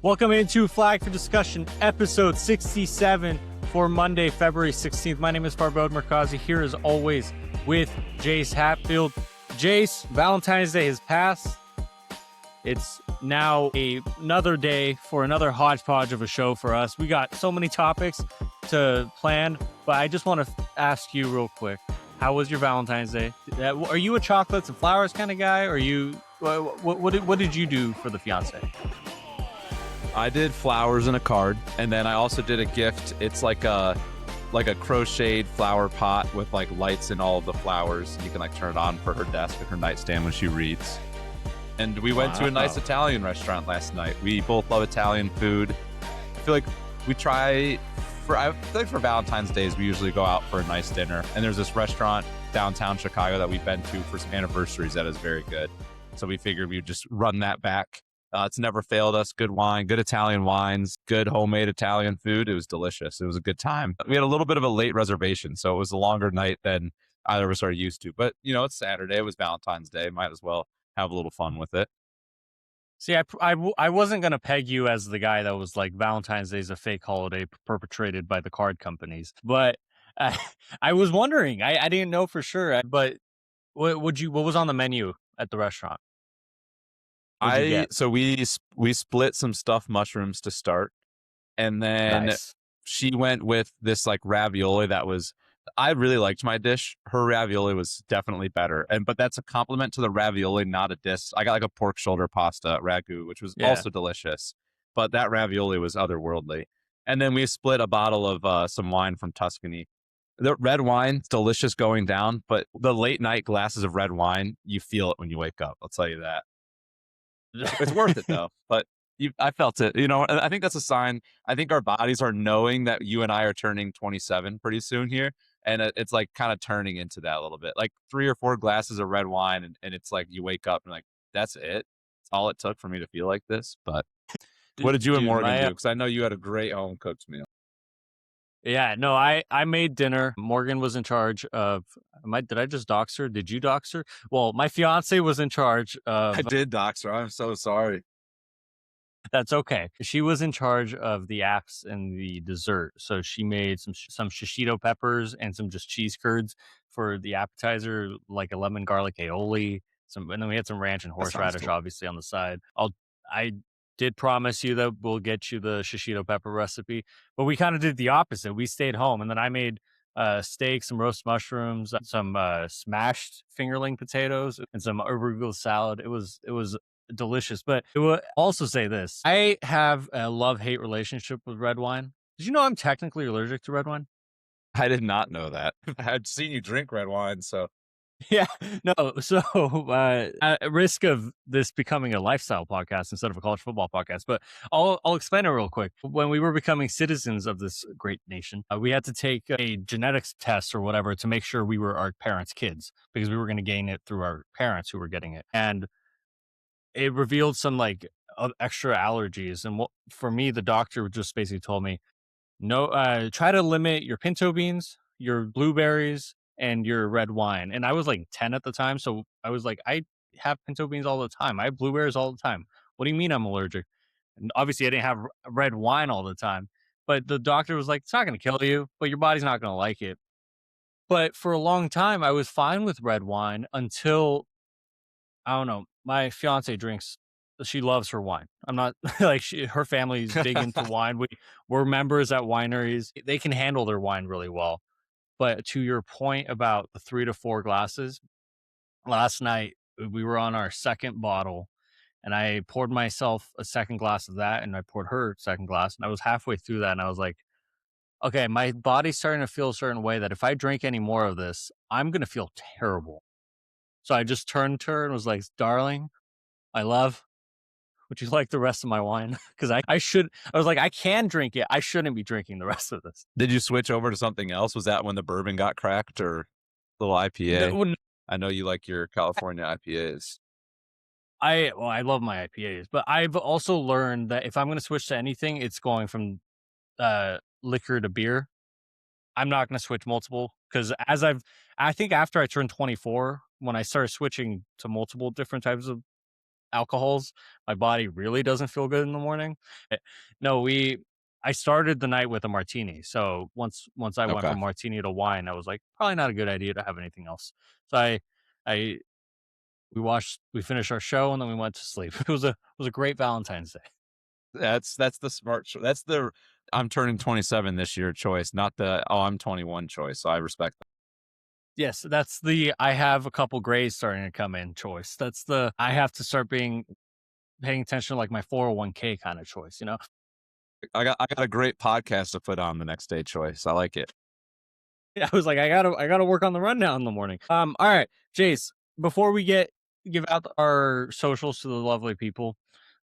Welcome into Flag for Discussion, episode 67 for Monday, February 16th. My name is Farbod Merkazi, here as always with Jace Hatfield. Jace, Valentine's Day has passed. It's now another day for another hodgepodge of a show for us. We got so many topics to plan, but I just want to ask you real quick, how was your Valentine's Day? Are you a chocolates and flowers kind of guy, or what did you do for the fiance? I did flowers and a card, and then I also did a gift. It's like a crocheted flower pot with like lights in all of the flowers. You can like turn it on for her desk and her nightstand when she reads. And we went to a nice Italian restaurant last night. We both love Italian food. I feel like for Valentine's Days, we usually go out for a nice dinner. And there's this restaurant downtown Chicago that we've been to for some anniversaries that is very good. So we figured we'd just run that back. It's never failed us. Good wine, good Italian wines, good homemade Italian food. It was delicious. It was a good time. We had a little bit of a late reservation, so it was a longer night than either of us are used to. But, you know, it's Saturday. It was Valentine's Day. Might as well have a little fun with it. See, I wasn't going to peg you as the guy that was like, Valentine's Day is a fake holiday perpetrated by the card companies. But I was wondering. I didn't know for sure. But what was on the menu at the restaurant? So we split some stuffed mushrooms to start, and then she went with this like ravioli that was, I really liked my dish. Her ravioli was definitely better, but that's a compliment to the ravioli, not a diss. I got like a pork shoulder pasta ragu, which was also delicious, but that ravioli was otherworldly. And then we split a bottle of some wine from Tuscany. The red wine, delicious going down, but the late night glasses of red wine, you feel it when you wake up. I'll tell you that. It's worth it though, but I felt it, you know. I think that's a sign. I think our bodies are knowing that you and I are turning 27 pretty soon here, and it's like kind of turning into that a little bit, like 3 or 4 glasses of red wine, and it's like you wake up and like, that's it. It's all it took for me to feel like this. But what did you and Morgan do? Because I know you had a great home cooked meal. Yeah, no, I made dinner. Morgan was in charge of, did I just dox her? Did you dox her? Well, my fiance was in charge of. I did dox her. I'm so sorry. That's okay. She was in charge of the apps and the dessert. So she made some shishito peppers and some just cheese curds for the appetizer, like a lemon garlic aioli. And then we had some ranch and horseradish, obviously, on the side. I did promise you that we'll get you the shishito pepper recipe, but we kind of did the opposite. We stayed home, and then I made steak, some roast mushrooms, some smashed fingerling potatoes, and some arugula salad. It was delicious. But I will also say this: I have a love-hate relationship with red wine. Did you know I'm technically allergic to red wine? I did not know that. I'd seen you drink red wine, so. Yeah, no. So at risk of this becoming a lifestyle podcast instead of a college football podcast, but I'll explain it real quick. When we were becoming citizens of this great nation, we had to take a genetics test or whatever to make sure we were our parents' kids, because we were going to gain it through our parents who were getting it. And it revealed some like extra allergies. And for me, the doctor just basically told me, no, try to limit your pinto beans, your blueberries, and your red wine. And I was like 10 at the time. So I was like, I have pinto beans all the time. I have blueberries all the time. What do you mean I'm allergic? And obviously I didn't have red wine all the time, but the doctor was like, it's not going to kill you, but your body's not going to like it. But for a long time, I was fine with red wine until, I don't know, my fiance drinks. She loves her wine. I'm not like her family's big into wine. We're members at wineries. They can handle their wine really well. But to your point about the 3 to 4 glasses, last night we were on our second bottle, and I poured myself a second glass of that, and I poured her a second glass, and I was halfway through that, and I was like, okay, my body's starting to feel a certain way that if I drink any more of this, I'm going to feel terrible. So I just turned to her and was like, darling, I love, would you like the rest of my wine? Because I was like, I can drink it. I shouldn't be drinking the rest of this. Did you switch over to something else? Was that when the bourbon got cracked, or little IPA? No, I know you like your California IPAs. I love my IPAs, but I've also learned that if I'm going to switch to anything, it's going from liquor to beer. I'm not going to switch multiple, because I think after I turned 24, when I started switching to multiple different types of alcohols, my body really doesn't feel good in the morning. Eh, No, I started the night with a martini. So once I went Okay. from martini to wine, I was like, probably not a good idea to have anything else. So I we finished our show and then we went to sleep. It was a great Valentine's Day. That's the smart that's the I'm turning 27 this year choice, not the I'm 21 choice. So I respect that. Yes, that's the I have a couple grays starting to come in choice. That's the I have to start paying attention to like my 401k kind of choice, you know? I got a great podcast to put on the next day choice. I like it. Yeah, I was like, I gotta work on the rundown in the morning. All right, Jace, before we give out our socials to the lovely people,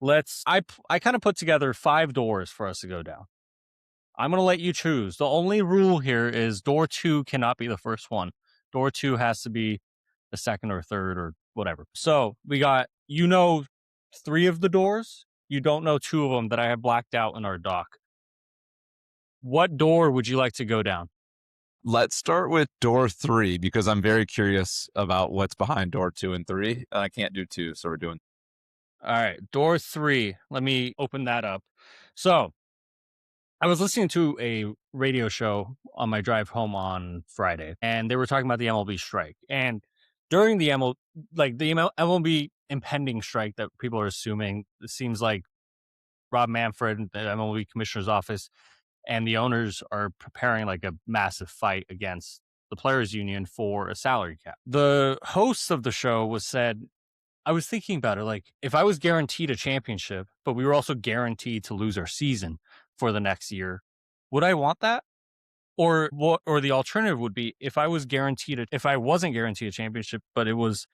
I kind of put together 5 doors for us to go down. I'm gonna let you choose. The only rule here is door 2 cannot be the first one. Door 2 has to be the second or third or whatever. So we got 3 of the doors. You don't know 2 of them that I have blacked out in our doc. What door would you like to go down? Let's start with door 3 because I'm very curious about what's behind door 2 and 3. And I can't do 2, so we're doing. All right, door 3. Let me open that up. So I was listening to a radio show on my drive home on Friday, and they were talking about the MLB strike. And during the MLB impending strike that people are assuming, it seems like Rob Manfred, the MLB commissioner's office, and the owners are preparing like a massive fight against the players union for a salary cap. The host of the show I was thinking about it, like if I was guaranteed a championship, but we were also guaranteed to lose our season for the next year, would I want that? Or the alternative would be if I wasn't guaranteed a championship, but it was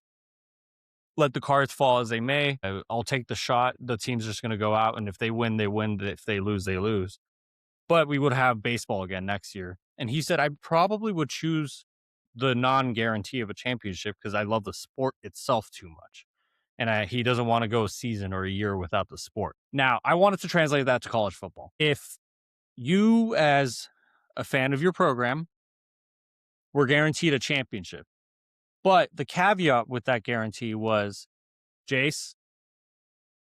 let the cards fall as they may. I'll take the shot. The team's just going to go out, and if they win, they win. If they lose, they lose. But we would have baseball again next year. And he said I probably would choose the non-guarantee of a championship because I love the sport itself too much. And he doesn't want to go a season or a year without the sport. Now, I wanted to translate that to college football. If you, as a fan of your program, were guaranteed a championship, but the caveat with that guarantee was, Jace,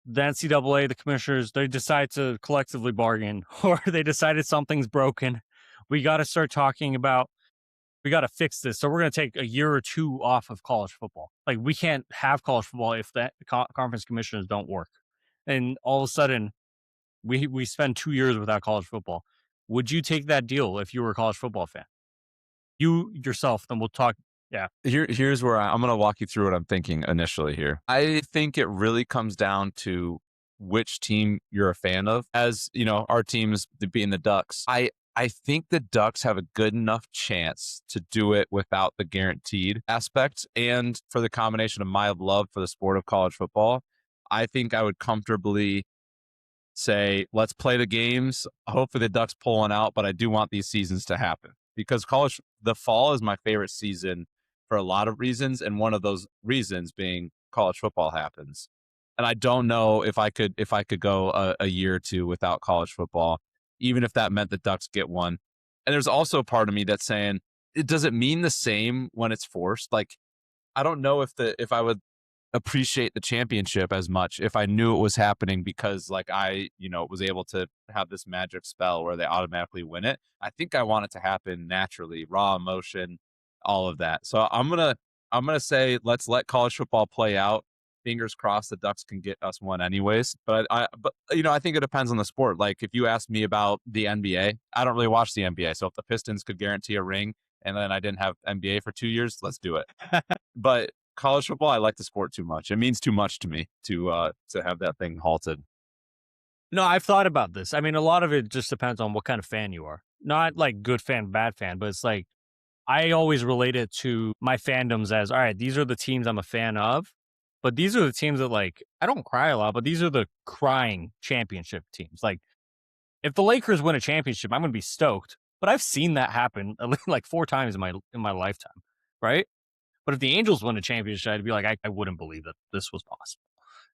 the NCAA, the commissioners, they decide to collectively bargain or they decided something's broken. We got to start talking about, we got to fix this. So we're going to take a year or 2 off of college football. Like we can't have college football if the conference commissioners don't work. And all of a sudden, we spend 2 years without college football. Would you take that deal if you were a college football fan? You yourself, then we'll talk. Yeah. Here's where I'm going to walk you through what I'm thinking initially here. I think it really comes down to which team you're a fan of. As you know, our teams being the Ducks. I think the Ducks have a good enough chance to do it without the guaranteed aspect. And for the combination of my love for the sport of college football, I think I would comfortably say, let's play the games. Hopefully the Ducks pull one out, but I do want these seasons to happen because the fall is my favorite season for a lot of reasons. And one of those reasons being college football happens. And I don't know if I could go a year or 2 without college football, even if that meant the Ducks get one. And there's also a part of me that's saying, it doesn't mean the same when it's forced. Like, I don't know if I would appreciate the championship as much if I knew it was happening because like I, was able to have this magic spell where they automatically win it. I think I want it to happen naturally, raw emotion, all of that. So I'm gonna say let's let college football play out. Fingers crossed the Ducks can get us one anyways. But I think it depends on the sport. Like if you asked me about the NBA, I don't really watch the NBA. So if the Pistons could guarantee a ring and then I didn't have NBA for 2 years, let's do it. But college football, I like the sport too much. It means too much to me to have that thing halted. No, I've thought about this. I mean, a lot of it just depends on what kind of fan you are. Not like good fan, bad fan, but it's like I always relate it to my fandoms as all right, these are the teams I'm a fan of, but these are the teams that like I don't cry a lot, but these are the crying championship teams. Like if the Lakers win a championship, I'm gonna be stoked. But I've seen that happen at least like 4 times in my lifetime, right? But if the Angels win a championship, I'd be like, I wouldn't believe that this was possible.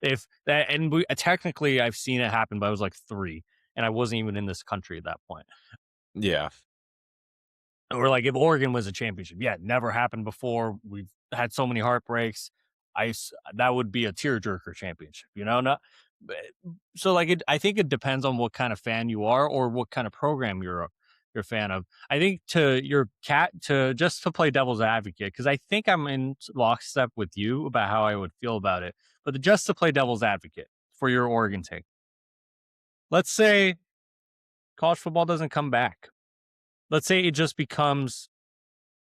If that, and we technically, I've seen it happen, but I was like 3, and I wasn't even in this country at that point. Yeah. Or like if Oregon was a championship, yeah, it never happened before. We've had so many heartbreaks. that would be a tearjerker championship, Not, so like I think it depends on what kind of fan you are or what kind of program you're a fan of. I think to play devil's advocate, because I think I'm in lockstep with you about how I would feel about it, but just to play devil's advocate for your Oregon take. Let's say college football doesn't come back. Let's say it just becomes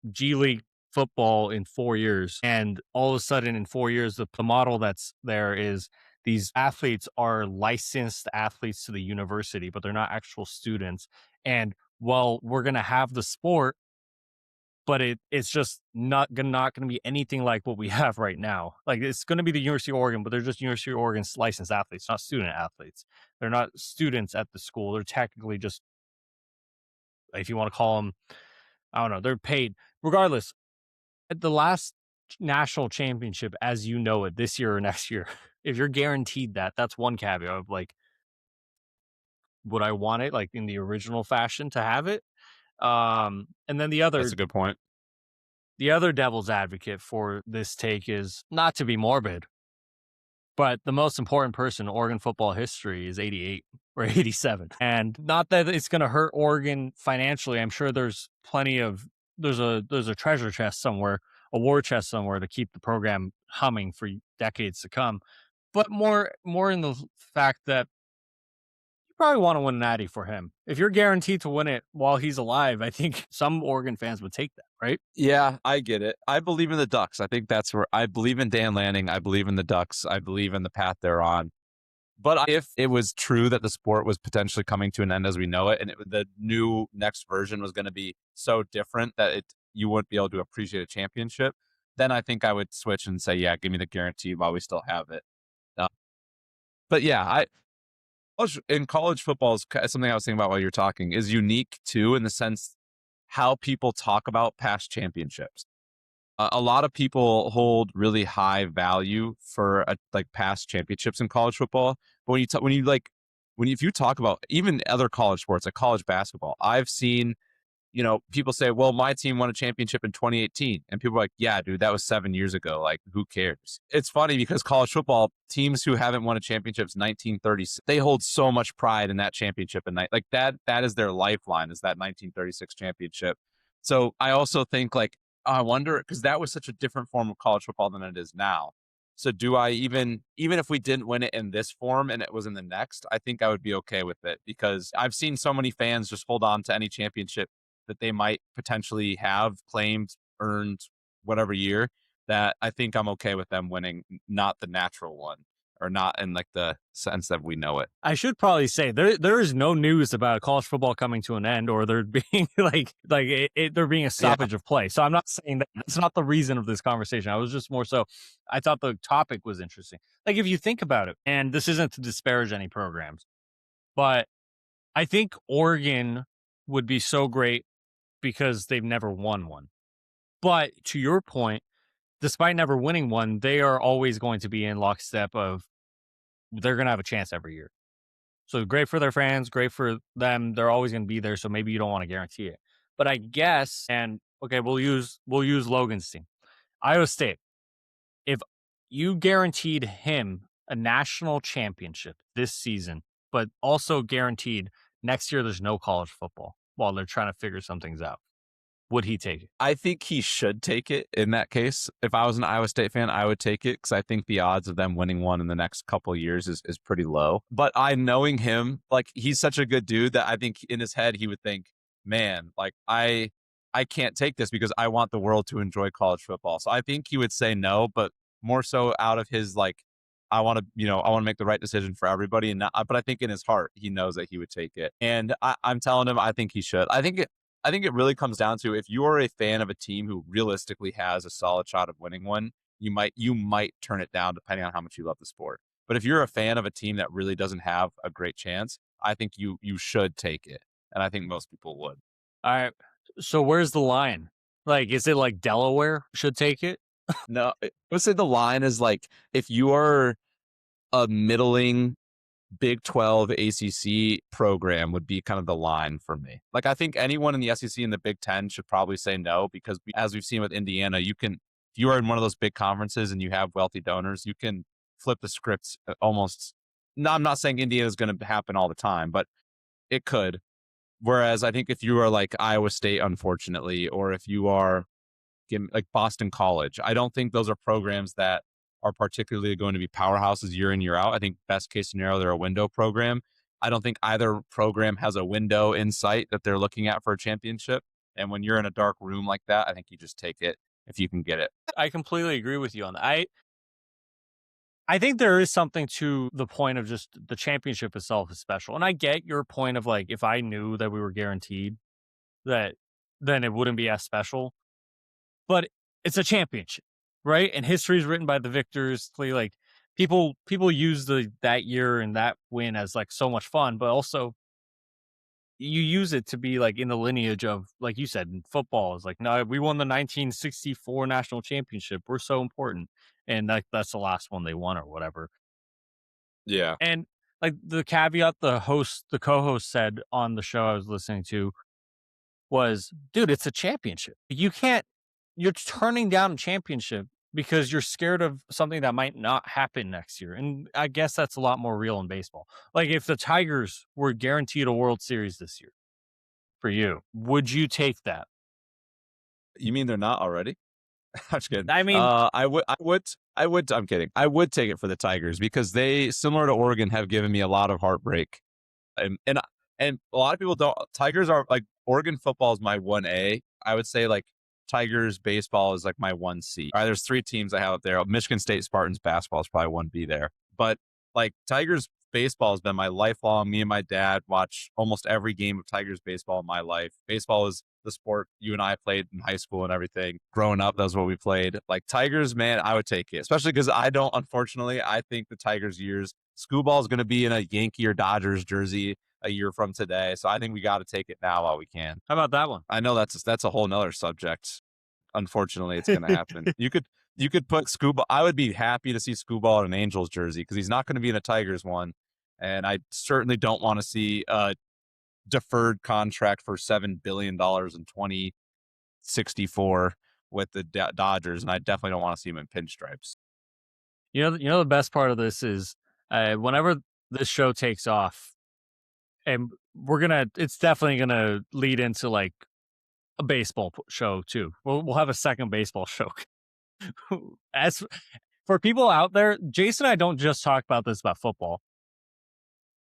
G League football in 4 years, and all of a sudden in 4 years, the model that's there is these athletes are licensed athletes to the university, but they're not actual students. And well, we're going to have the sport, but it's just not going to be anything like what we have right now. Like, it's going to be the University of Oregon, but they're just University of Oregon's licensed athletes, not student athletes. They're not students at the school. They're technically just, if you want to call them, I don't know, they're paid. Regardless, at the last national championship, as you know it, this year or next year, if you're guaranteed that's one caveat of like, would I want it like in the original fashion to have it? And then That's a good point. the other devil's advocate for this take is not to be morbid, but the most important person in Oregon football history is 88 or 87. And not that it's going to hurt Oregon financially. I'm sure there's there's a treasure chest somewhere, a war chest somewhere to keep the program humming for decades to come. But more in the fact that you probably want to win an Natty for him. If you're guaranteed to win it while he's alive, I think some Oregon fans would take that, right? Yeah, I get it. I believe in the Ducks. I think that's where I believe in Dan Lanning. I believe in the Ducks. I believe in the path they're on. But if it was true that the sport was potentially coming to an end as we know it, and the new next version was going to be so different that you wouldn't be able to appreciate a championship, then I think I would switch and say, yeah, give me the guarantee while we still have it. But yeah, in college football is something I was thinking about while you're talking is unique too, in the sense how people talk about past championships. A lot of people hold really high value for like past championships in college football. But if you talk about even other college sports, like college basketball, I've seen, people say, well, my team won a championship in 2018. And people are like, yeah, dude, that was 7 years ago. Like, who cares? It's funny because college football teams who haven't won a championship since 1936, they hold so much pride in that championship. And like that is their lifeline, is that 1936 championship. So I also think like, I wonder, because that was such a different form of college football than it is now. So do I even if we didn't win it in this form and it was in the next, I think I would be okay with it, because I've seen so many fans just hold on to any championship that they might potentially have claimed, earned, whatever year, that I think I'm okay with them winning, not the natural one, or not in like the sense that we know it. I should probably say there is no news about college football coming to an end or there being there being a stoppage of play. So I'm not saying that that's not the reason of this conversation. I was just more so, I thought the topic was interesting. Like, if you think about it, and this isn't to disparage any programs, but I think Oregon would be so great because they've never won one. But to your point, despite never winning one, they are always going to be in lockstep of they're going to have a chance every year. So great for their fans, great for them. They're always going to be there. So maybe you don't want to guarantee it. But I guess, and okay, we'll use Logan's team, Iowa State. If you guaranteed him a national championship this season, but also guaranteed next year there's no college football while they're trying to figure some things out, would he take it? I think he should take it in that case. If I was an Iowa State fan, I would take it, because I think the odds of them winning one in the next couple of years is pretty low. But knowing him, like, he's such a good dude that I think in his head he would think, man, like I can't take this because I want the world to enjoy college football. So I think he would say no, but more so out of his like, I want to make the right decision for everybody. And but I think in his heart, he knows that he would take it. And I'm telling him, I think he should. I think it really comes down to, if you are a fan of a team who realistically has a solid shot of winning one, you might turn it down depending on how much you love the sport. But if you're a fan of a team that really doesn't have a great chance, I think you should take it. And I think most people would. All right. So where's the line? Like, is it like Delaware should take it? No, I would say the line is like, if you are a middling Big 12 ACC program would be kind of the line for me. Like, I think anyone in the SEC and the Big 10 should probably say no, because as we've seen with Indiana, you can if you are in one of those big conferences and you have wealthy donors, you can flip the scripts almost. No, I'm not saying Indiana is going to happen all the time, but it could. Whereas I think if you are like Iowa State, unfortunately, or if you are like Boston College, I don't think those are programs that are particularly going to be powerhouses year in, year out. I think best case scenario, they're a window program. I don't think either program has a window in sight that they're looking at for a championship. And when you're in a dark room like that, I think you just take it if you can get it. I completely agree with you on that. I think there is something to the point of just the championship itself is special. And I get your point of like, if I knew that we were guaranteed that, then it wouldn't be as special. But it's a championship, right? And history is written by the victors. Like people use that year and that win as like so much fun, but also you use it to be like in the lineage of, like you said, in football is like, no, we won the 1964 national championship. We're so important. And that's the last one they won or whatever. Yeah. And like the caveat the co-host said on the show I was listening to was, dude, it's a championship. You're turning down a championship because you're scared of something that might not happen next year. And I guess that's a lot more real in baseball. Like if the Tigers were guaranteed a World Series this year for you, would you take that? You mean they're not already? I'm just kidding. I mean, I would. I'm kidding. I would take it for the Tigers because they, similar to Oregon, have given me a lot of heartbreak, and a lot of people don't. Tigers are like Oregon football is my 1A. I would say like Tigers baseball is like my 1C. All right, there's 3 teams I have up there. Michigan State Spartans basketball is probably 1B there, but like Tigers baseball has been my lifelong. Me and my dad watch almost every game of Tigers baseball in my life. Baseball is the sport you and I played in high school and everything. Growing up, that's what we played. Like Tigers, man, I would take it, especially because unfortunately, I think the Tigers years, Scooball is going to be in a Yankee or Dodgers jersey a year from today. So I think we got to take it now while we can. how about that one? I know that's a whole nother subject. Unfortunately, it's going to happen. You could put Scooball. I would be happy to see Scooball in an Angels jersey because he's not going to be in a Tigers one. And I certainly don't want to see a deferred contract for $7 billion in 2064 with the Dodgers. And I definitely don't want to see him in pinstripes. You know, the best part of this is whenever this show takes off, and it's definitely gonna lead into like a baseball show too. We'll have a second baseball show. As for people out there, Jason and I don't just talk about football.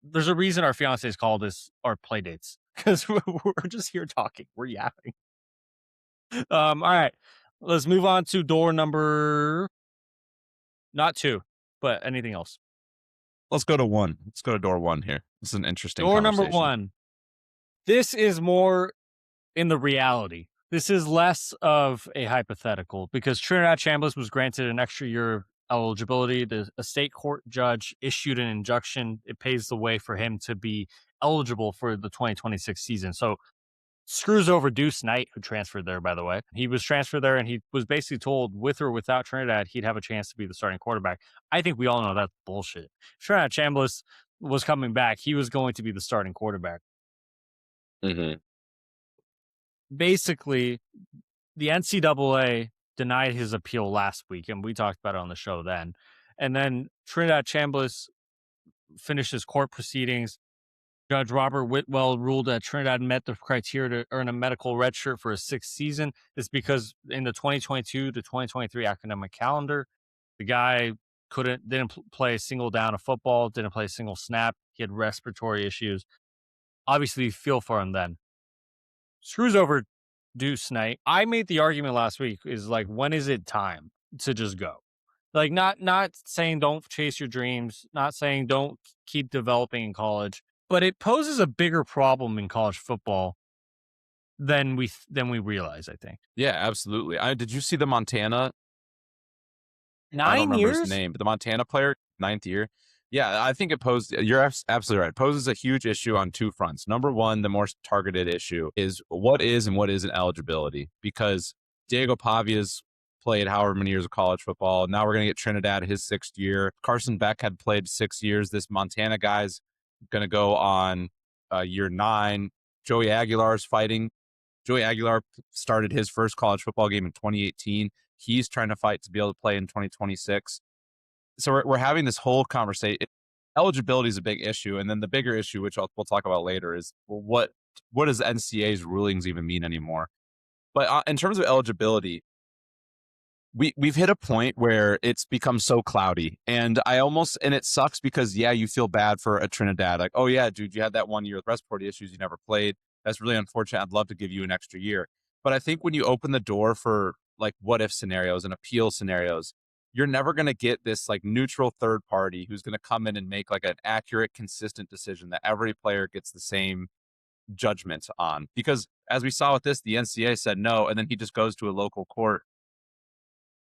There's a reason our fiancés call this our play dates because we're just here talking. We're yapping. All right, let's move on to door number not 2, but anything else. Let's go to 1. Let's go to door 1 here. This is an interesting door number 1. This is more in the reality. This is less of a hypothetical because Trinidad Chambliss was granted an extra year of eligibility. A state court judge issued an injunction. It paves the way for him to be eligible for the 2026 season. So screws over Deuce Knight, who transferred there, by the way. He was transferred there, and he was basically told with or without Trinidad, he'd have a chance to be the starting quarterback. I think we all know that's bullshit. If Trinidad Chambliss was coming back, he was going to be the starting quarterback. Mm-hmm. Basically, the NCAA denied his appeal last week, and we talked about it on the show then. And then Trinidad Chambliss finished his court proceedings. Judge Robert Whitwell ruled that Trinidad met the criteria to earn a medical redshirt for a 6th season. It's because in the 2022 to 2023 academic calendar, the guy didn't play a single down of football, didn't play a single snap. He had respiratory issues. Obviously, feel for him then. Screws over Deuce Knight. I made the argument last week is like, when is it time to just go? Like, not saying don't chase your dreams, not saying don't keep developing in college, but it poses a bigger problem in college football than we realize, I think. Yeah, absolutely. Did you see the Montana? 9 I don't remember years? his name, but the Montana player, 9th year. Yeah, I think you're absolutely right. It poses a huge issue on 2 fronts. Number one, the more targeted issue is what is and what isn't eligibility, because Diego Pavia's played however many years of college football. Now we're going to get Trinidad his 6th year. Carson Beck had played 6 years. This Montana guy's going to go on year 9. Joey Aguilar's fighting. Joey Aguilar started his first college football game in 2018. He's trying to fight to be able to play in 2026. So we're having this whole conversation. Eligibility is a big issue, and then the bigger issue, which we'll talk about later, is what does NCAA's rulings even mean anymore? But in terms of eligibility, we've hit a point where it's become so cloudy, and it sucks because you feel bad for a Trinidad, like, oh yeah, dude, you had that 1 year with respiratory issues, you never played. That's really unfortunate. I'd love to give you an extra year, but I think when you open the door for like what if scenarios and appeal scenarios, you're never going to get this like neutral third party who's going to come in and make like an accurate, consistent decision that every player gets the same judgment on. Because as we saw with this, the NCAA said no, and then he just goes to a local court.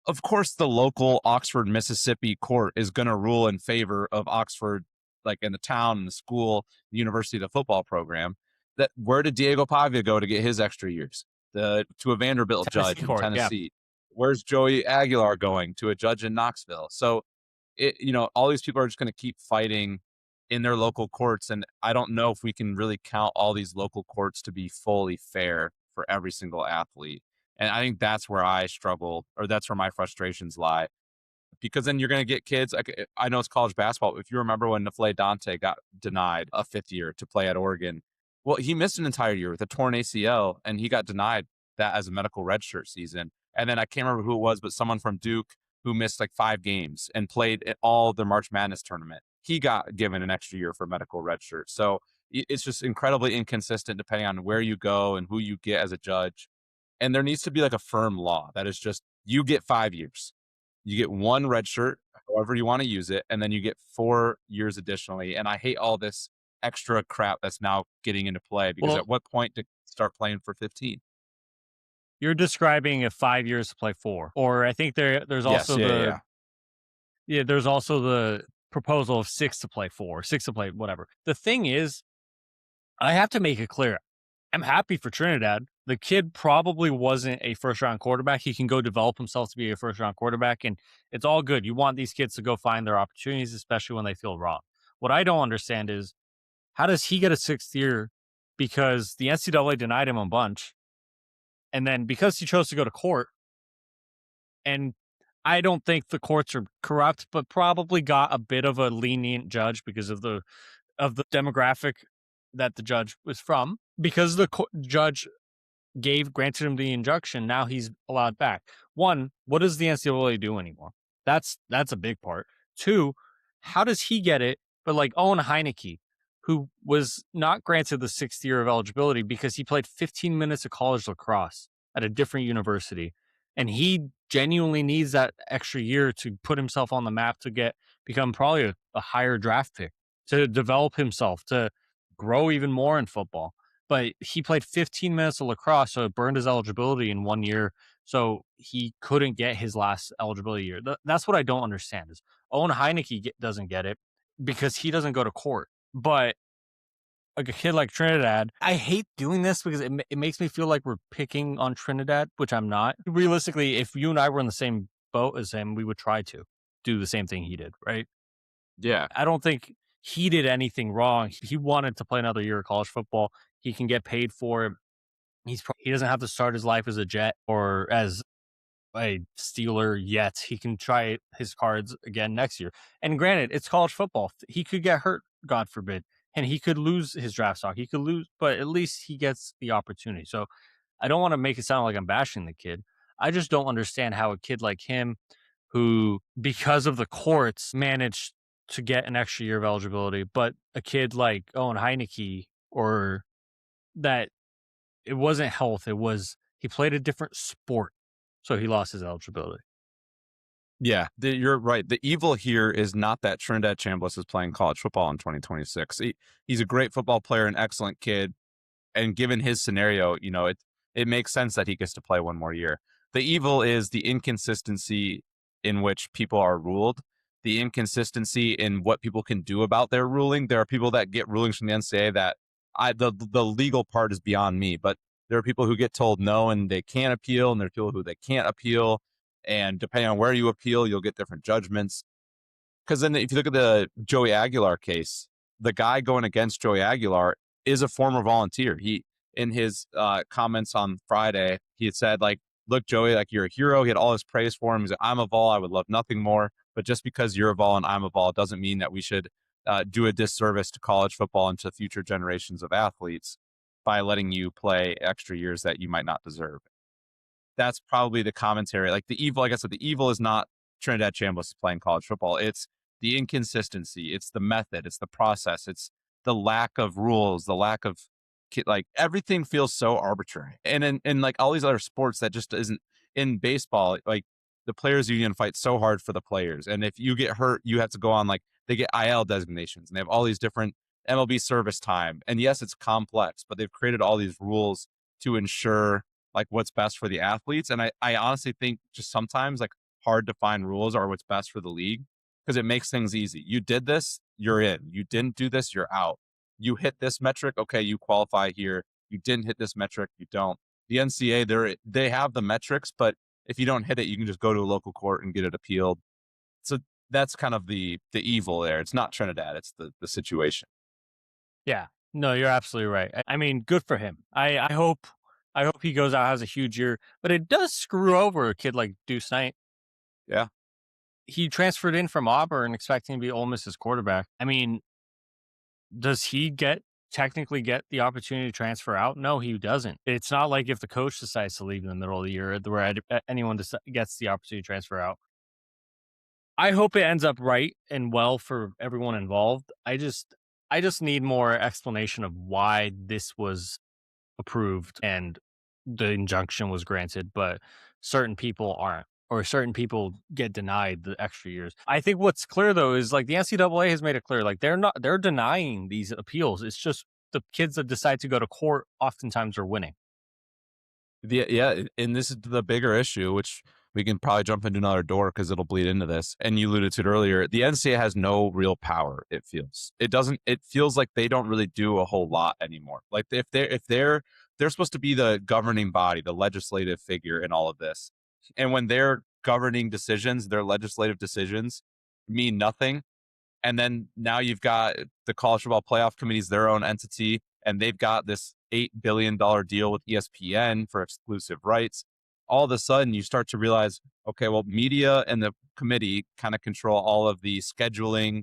Of course, the local Oxford, Mississippi court is going to rule in favor of Oxford, like in the town, and the school, the university, the football program. That where did Diego Pavia go to get his extra years? To a Vanderbilt Tennessee judge court, in Tennessee. yeah. Where's Joey Aguilar going? To a judge in Knoxville. So, all these people are just going to keep fighting in their local courts, and I don't know if we can really count all these local courts to be fully fair for every single athlete. And I think that's where I struggle, or that's where my frustrations lie. Because then you're going to get kids. I know it's college basketball. If you remember when Nafle Dante got denied a fifth year to play at Oregon, well, he missed an entire year with a torn ACL, and he got denied that as a medical redshirt season. And then I can't remember who it was, but someone from Duke who missed like 5 games and played at all the March Madness tournament, he got given an extra year for medical redshirt. So it's just incredibly inconsistent depending on where you go and who you get as a judge. And there needs to be like a firm law that is just, you get 5 years. You get 1 red shirt, however you want to use it, and then you get 4 years additionally. And I hate all this extra crap that's now getting into play, because at what point to start playing for 15? You're describing 5 years to play 4. Or I think there's also there's also the proposal of 6 to play 4, 6 to play whatever. The thing is, I have to make it clear, I'm happy for Trinidad. The kid probably wasn't a first-round quarterback. He can go develop himself to be a first-round quarterback, and it's all good. You want these kids to go find their opportunities, especially when they feel wrong. What I don't understand is, how does he get a 6th year? Because the NCAA denied him a bunch, and then because he chose to go to court, and I don't think the courts are corrupt, but probably got a bit of a lenient judge because of the demographic that the judge was from. Because the judge granted him the injunction, now he's allowed back. 1, what does the NCAA do anymore? That's a big part. 2, how does he get it? But like Owen Heineke, who was not granted the 6th year of eligibility because he played 15 minutes of college lacrosse at a different university, and he genuinely needs that extra year to put himself on the map to become probably a higher draft pick, to develop himself, to grow even more in football. But he played 15 minutes of lacrosse, so it burned his eligibility in 1 year. So he couldn't get his last eligibility year. That's what I don't understand is Owen Heineke doesn't get it because he doesn't go to court. But like a kid like Trinidad, I hate doing this because it makes me feel like we're picking on Trinidad, which I'm not. Realistically, if you and I were in the same boat as him, we would try to do the same thing he did, right? Yeah. I don't think he did anything wrong. He wanted to play another year of college football. He can get paid for it. He doesn't have to start his life as a Jet or as a Steeler yet. He can try his cards again next year. And granted, it's college football. He could get hurt, God forbid, and he could lose his draft stock. He could lose, but at least he gets the opportunity. So I don't want to make it sound like I'm bashing the kid. I just don't understand how a kid like him, who, because of the courts, managed to get an extra year of eligibility, but a kid like Owen Heineke, or that it wasn't health, it was he played a different sport, so he lost his eligibility. Yeah, you're right. The evil here is not that Trinidad Chambliss is playing college football in 2026. He's a great football player, an excellent kid, and given his scenario, it makes sense that he gets to play 1 more year. The evil is the inconsistency in which people are ruled, the inconsistency in what people can do about their ruling. There are people that get rulings from the NCAA that the legal part is beyond me, but there are people who get told no and they can't appeal, and there are people who they can't appeal. And depending on where you appeal, you'll get different judgments. Because then if you look at the Joey Aguilar case, the guy going against Joey Aguilar is a former volunteer. He, in his comments on Friday, he had said, like, look, Joey, like you're a hero. He had all his praise for him. He's like, I'm a Vol. I would love nothing more. But just because you're a Vol and I'm a Vol doesn't mean that we should do a disservice to college football and to future generations of athletes by letting you play extra years that you might not deserve. That's probably the commentary. Like the evil, like I said, the evil is not Trinidad Chambliss playing college football. It's the inconsistency. It's the method. It's the process. It's the lack of rules, the lack of like everything feels so arbitrary. And in like all these other sports that just isn't. In baseball, like the players union fights so hard for the players. And if you get hurt, you have to go on like they get IL designations and they have all these different MLB service time. And yes, it's complex, but they've created all these rules to ensure like what's best for the athletes. And I honestly think just sometimes like hard to find rules are what's best for the league because it makes things easy. You did this, you're in. You didn't do this, you're out. You hit this metric, okay, you qualify here. You didn't hit this metric, you don't. The NCAA, they have the metrics, but if you don't hit it, you can just go to a local court and get it appealed. So that's kind of the evil there. It's not Trinidad, it's the situation. Yeah. No, you're absolutely right. I mean, good for him. I hope he goes out, has a huge year, but it does screw over a kid like Deuce Knight. Yeah. He transferred in from Auburn expecting to be Ole Miss's quarterback. I mean, does he technically get the opportunity to transfer out? No, he doesn't. It's not like if the coach decides to leave in the middle of the year where anyone gets the opportunity to transfer out. I hope it ends up right and well for everyone involved. I just need more explanation of why this was approved and the injunction was granted, but certain people aren't, or certain people get denied the extra years. I think what's clear though is like the NCAA has made it clear, like they're denying these appeals. It's just the kids that decide to go to court oftentimes are winning. Yeah, and this is the bigger issue, which we can probably jump into another door because it'll bleed into this. And you alluded to it earlier. The NCAA has no real power. It feels it doesn't. It feels like they don't really do a whole lot anymore. Like if they're supposed to be the governing body, the legislative figure in all of this, and when they're governing decisions, their legislative decisions mean nothing. And then now you've got the college football playoff committee's their own entity, and they've got this $8 billion deal with ESPN for exclusive rights. All of a sudden, you start to realize, okay, well, media and the committee kind of control all of the scheduling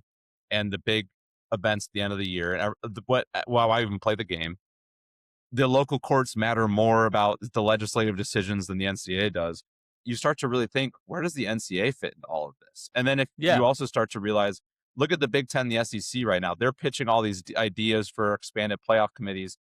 and the big events at the end of the year. And while I even play the game, the local courts matter more about the legislative decisions than the NCAA does. You start to really think, where does the NCAA fit in all of this? And then if you also start to realize, look at the Big Ten, the SEC right now. They're pitching all these ideas for expanded playoff committees.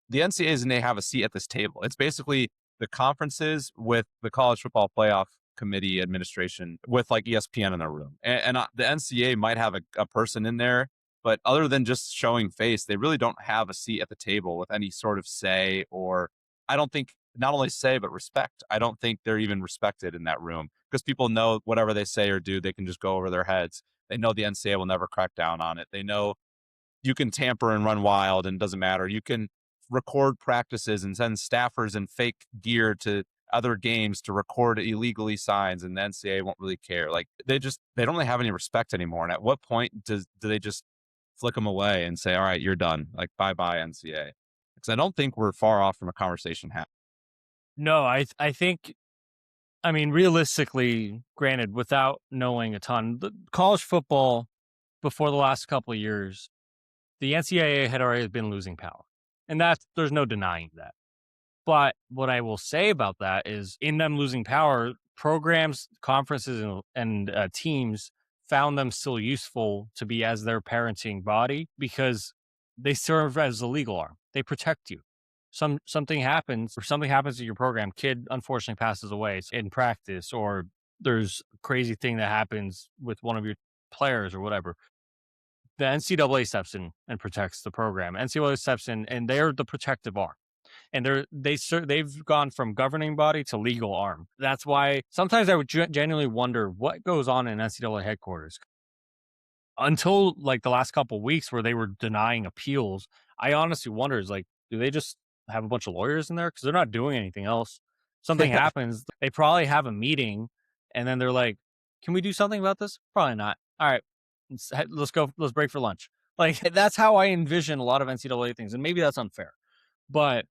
The NCAA doesn't have a seat at this table. It's basically the conferences with the college football playoff committee administration with like ESPN in their room. And the NCAA might have a person in there, but other than just showing face, they really don't have a seat at the table with any sort of say, or I don't think not only say, but respect. I don't think they're even respected in that room because people know whatever they say or do, they can just go over their heads. They know the NCAA will never crack down on it. They know you can tamper and run wild and it doesn't matter. You can record practices and send staffers in fake gear to other games to record illegally signs, and the NCAA won't really care. Like they don't really have any respect anymore. And at what point do they just flick them away and say, all right, you're done. Like bye-bye NCAA. Because I don't think we're far off from a conversation happening. No, I think, I mean, realistically, granted, without knowing a ton, the college football before the last couple of years, the NCAA had already been losing power. And there's no denying that. But what I will say about that is in them losing power, programs, conferences, and teams found them still useful to be as their parenting body because they serve as a legal arm. They protect you. Something happens to your program, kid unfortunately passes away in practice, or there's a crazy thing that happens with one of your players or whatever. The NCAA steps in and protects the program. NCAA steps in and they're the protective arm. And they've gone from governing body to legal arm. That's why sometimes I would genuinely wonder what goes on in NCAA headquarters. Until like the last couple of weeks where they were denying appeals, I honestly wonder, is like, do they just have a bunch of lawyers in there? Because they're not doing anything else. Something happens, they probably have a meeting, and then they're like, can we do something about this? Probably not. All right, let's break for lunch. Like, that's how I envision a lot of NCAA things. And maybe that's unfair, but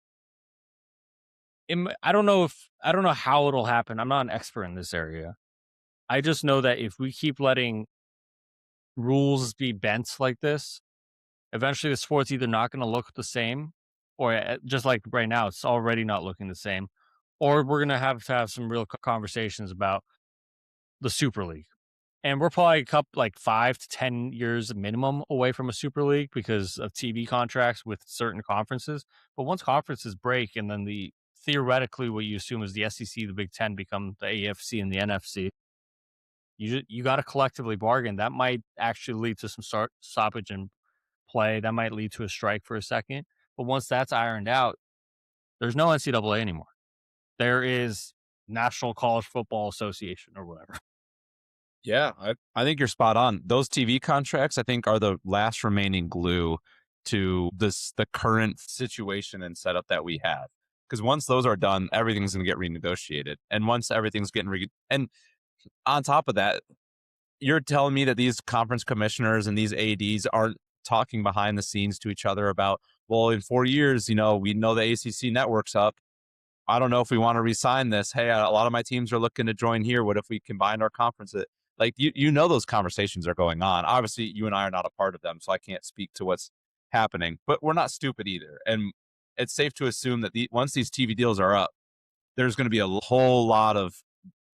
I don't know how it'll happen. I'm not an expert in this area. I just know that if we keep letting rules be bent like this, eventually the sport's either not going to look the same, or just like right now, it's already not looking the same, or we're going to have some real conversations about the Super League. And we're probably like 5 to 10 years minimum away from a Super League because of TV contracts with certain conferences. But once conferences break, and then theoretically what you assume is the SEC, the Big Ten become the AFC and the NFC, you got to collectively bargain. That might actually lead to some stoppage and play. That might lead to a strike for a second. But once that's ironed out, there's no NCAA anymore. There is National College Football Association or whatever. Yeah, I think you're spot on. Those TV contracts, I think, are the last remaining glue to the current situation and setup that we have. Because once those are done, everything's going to get renegotiated. And once everything's getting and on top of that, you're telling me that these conference commissioners and these ADs aren't talking behind the scenes to each other about, well, in 4 years, we know the ACC network's up. I don't know if we want to resign this. Hey, a lot of my teams are looking to join here. What if we combine our conferences? Like, those conversations are going on. Obviously, you and I are not a part of them, so I can't speak to what's happening. But we're not stupid either. And it's safe to assume that once these TV deals are up, there's going to be a whole lot of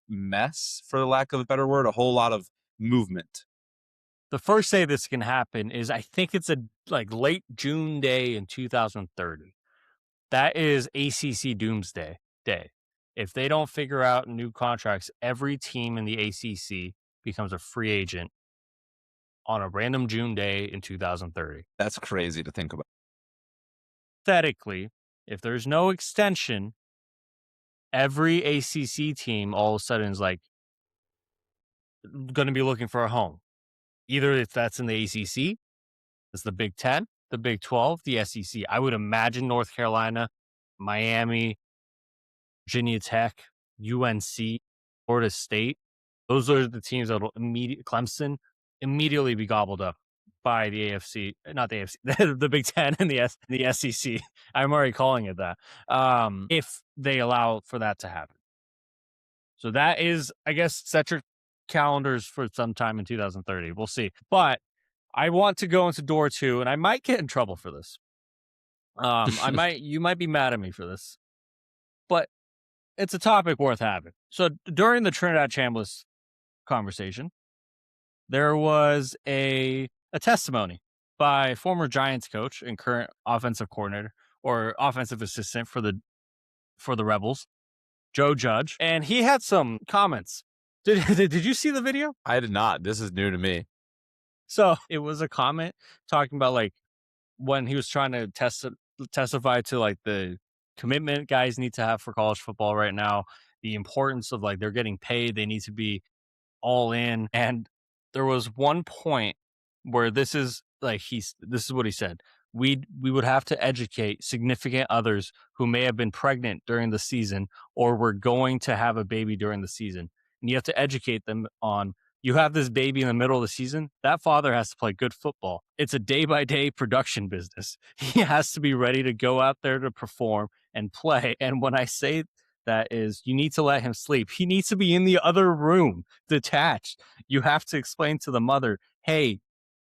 mess, for the lack of a better word, a whole lot of movement. The first day this can happen is, I think it's a late June day in 2030. That is ACC doomsday day. If they don't figure out new contracts, every team in the ACC becomes a free agent on a random June day in 2030. That's crazy to think about. Hypothetically, if there's no extension, every ACC team all of a sudden is going to be looking for a home. Either if that's in the ACC, it's the Big 10, the Big 12, the SEC. I would imagine North Carolina, Miami, Virginia Tech, UNC, Florida State. Those are the teams that will Clemson immediately be gobbled up by the AFC, not the AFC, the Big Ten and the SEC. I'm already calling it that. If they allow for that to happen. So that is, I guess, set your calendars for sometime in 2030. We'll see. But I want to go into door 2, and I might get in trouble for this. You might be mad at me for this, but it's a topic worth having. So during the Trinidad Chambliss conversation, there was a testimony by former Giants coach and current offensive coordinator or offensive assistant for the Rebels, Joe Judge, and he had some comments. Did you see the video? I did not. This is new to me. So it was a comment talking about when he was trying to testify to the commitment guys need to have for college football right now, the importance of they're getting paid, they need to be all in. And there was one point where this is what he said. We would have to educate significant others who may have been pregnant during the season or were going to have a baby during the season. And you have to educate them on, you have this baby in the middle of the season, that father has to play good football. It's a day-by-day production business. He has to be ready to go out there to perform and play. And when I say that is, you need to let him sleep. He needs to be in the other room, detached. You have to explain to the mother, hey,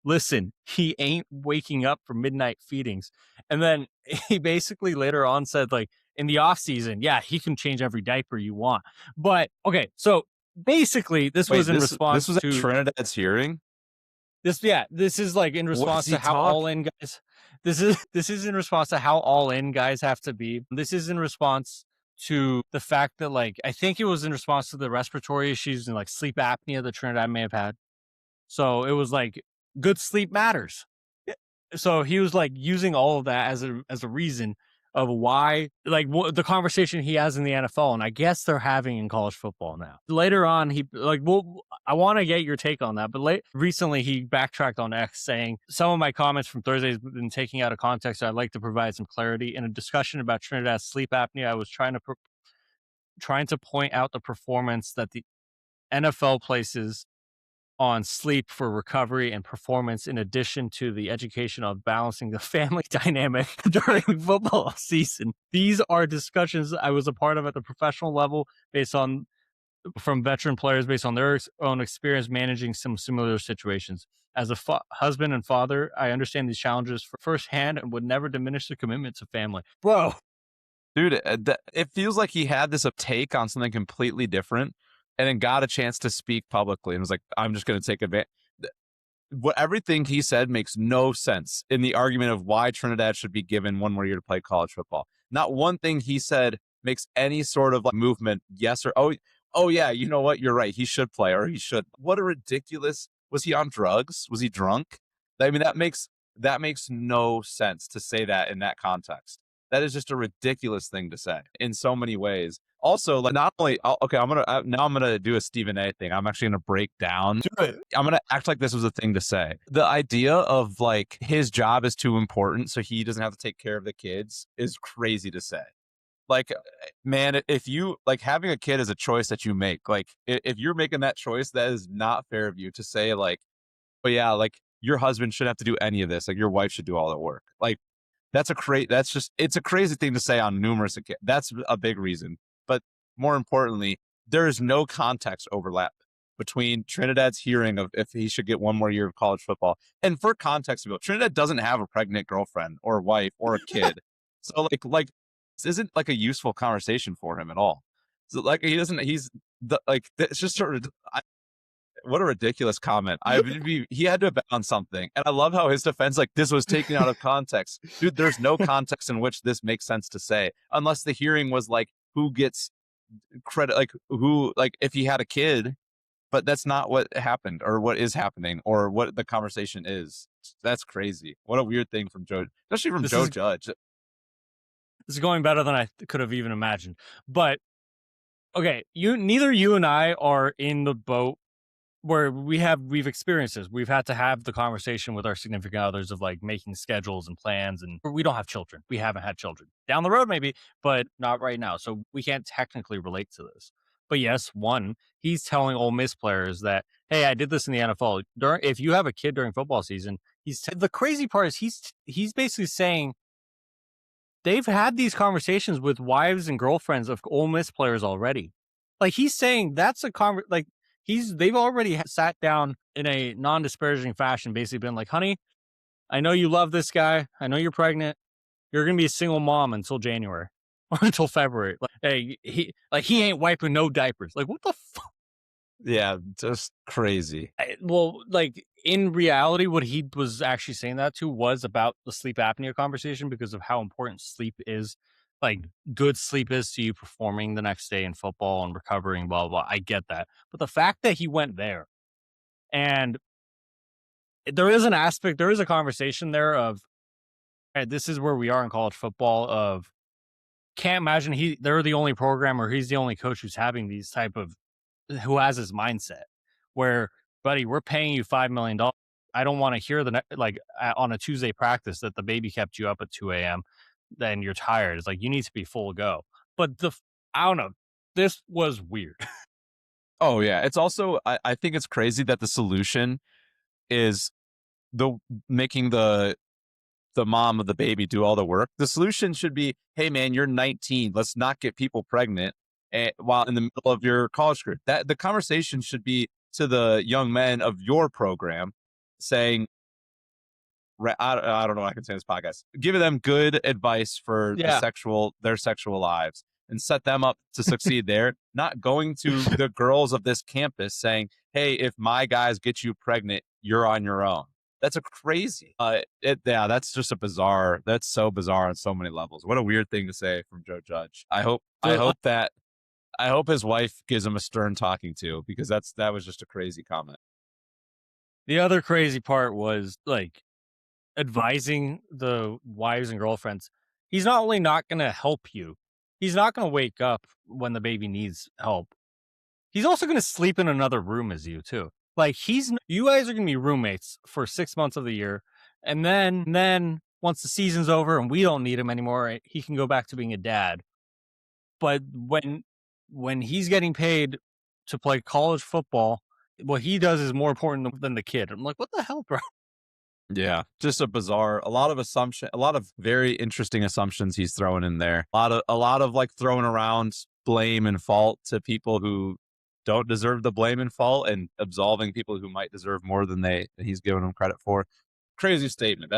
listen, he ain't waking up for midnight feedings. And then he basically later on said, in the off season, yeah, he can change every diaper you want. But okay, so basically this was in response to Trinidad's hearing. This is in response to how all in guys. This is in response to how all in guys have to be. This is in response to the fact that I think it was in response to the respiratory issues and sleep apnea that Trinidad may have had. So it was good sleep matters. So he was using all of that as a reason of why the conversation he has in the NFL, and I guess they're having in college football now. Later on, he I want to get your take on that, but recently he backtracked on X saying some of my comments from Thursday have been taken out of context. So I'd like to provide some clarity. In a discussion about Trinidad's sleep apnea, I was trying to point out the performance that the NFL places on sleep for recovery and performance, in addition to the education of balancing the family dynamic during football season. These are discussions I was a part of at the professional level based on from veteran players based on their own experience managing some similar situations. As a husband and father, I understand these challenges firsthand and would never diminish the commitment to family. Bro, Dude, it feels like he had this take on something completely different and then got a chance to speak publicly and was like, I'm just going to take advantage. What everything he said makes no sense in the argument of why Trinidad should be given one more year to play college football. Not one thing he said makes any sort of like movement. Yes or oh yeah, you know what? You're right. He should play or he should. What a ridiculous. Was he on drugs? Was he drunk? I mean, that makes no sense to say that in that context. That is just a ridiculous thing to say in so many ways. Also, like not only okay, I'm gonna do a Stephen A thing. I'm actually gonna break down. do it. I'm gonna act like this was a thing to say. The idea of like his job is too important, so he doesn't have to take care of the kids is crazy to say. Like, man, if you like having a kid is a choice that you make. Like, if you're making that choice, that is not fair of you to say like, oh yeah, like your husband shouldn't have to do any of this. Like your wife should do all the work. Like it's a crazy thing to say on numerous occasions. That's a big reason. But more importantly, there is no context overlap between Trinidad's hearing of if he should get one more year of college football. And for context, Trinidad doesn't have a pregnant girlfriend or wife or a kid. So like this isn't like a useful conversation for him at all. So like it's just sort of what a ridiculous comment. He had to have been on something. And I love how his defense, like, this was taken out of context. Dude, there's no context in which this makes sense to say, unless the hearing was like, who gets credit, like, who, like, if he had a kid, but that's not what happened or what is happening or what the conversation is. That's crazy. What a weird thing from Joe, especially from Joe Judge. This is going better than I could have even imagined. But, okay, neither you and I are in the boat where we've experienced this. We've had to have the conversation with our significant others of like making schedules and plans, and we don't have children. We haven't had children. Down the road maybe, but not right now. So we can't technically relate to this. But yes, he's telling Ole Miss players that, hey, I did this in the NFL. If you have a kid during football season, the crazy part is he's basically saying they've had these conversations with wives and girlfriends of Ole Miss players already. Like he's saying that's they've already sat down in a non-disparaging fashion, basically been like, honey, I know you love this guy. I know you're pregnant. You're going to be a single mom until January or until February. Like, hey, he ain't wiping no diapers. Like, what the fuck? Yeah, just crazy. Like in reality, what he was actually saying that to was about the sleep apnea conversation because of how important sleep is. Like good sleep is to you performing the next day in football and recovering, blah, blah, blah. I get that. But the fact that he went there and there is a conversation there of, hey, this is where we are in college football of can't imagine they're the only program or he's the only coach who's having these who has his mindset where, buddy, we're paying you $5 million. I don't want to hear on a Tuesday practice that the baby kept you up at 2 a.m. Then you're tired. It's like, you need to be full go. But I don't know. This was weird. Oh yeah. It's also, I think it's crazy that the solution is making the mom of the baby do all the work. The solution should be, hey man, you're 19. Let's not get people pregnant while in the middle of your college career. That the conversation should be to the young men of your program saying, I don't know what I can say in this podcast, giving them good advice for their sexual lives and set them up to succeed there, not going to the girls of this campus saying, hey, if my guys get you pregnant, you're on your own. That's a crazy. That's just that's so bizarre on so many levels. What a weird thing to say from Joe Judge. I hope his wife gives him a stern talking to, because that was just a crazy comment. The other crazy part was like advising the wives and girlfriends. He's not only not going to help you, he's not going to wake up when the baby needs help. He's also going to sleep in another room as you too. Like you guys are going to be roommates for 6 months of the year. And then once the season's over and we don't need him anymore, he can go back to being a dad. But when he's getting paid to play college football what he does is more important than the kid. I'm like, what the hell, bro? Yeah, just a lot of very interesting assumptions he's throwing in there. A lot of like throwing around blame and fault to people who don't deserve the blame and fault, and absolving people who might deserve more than he's giving them credit for. Crazy statement.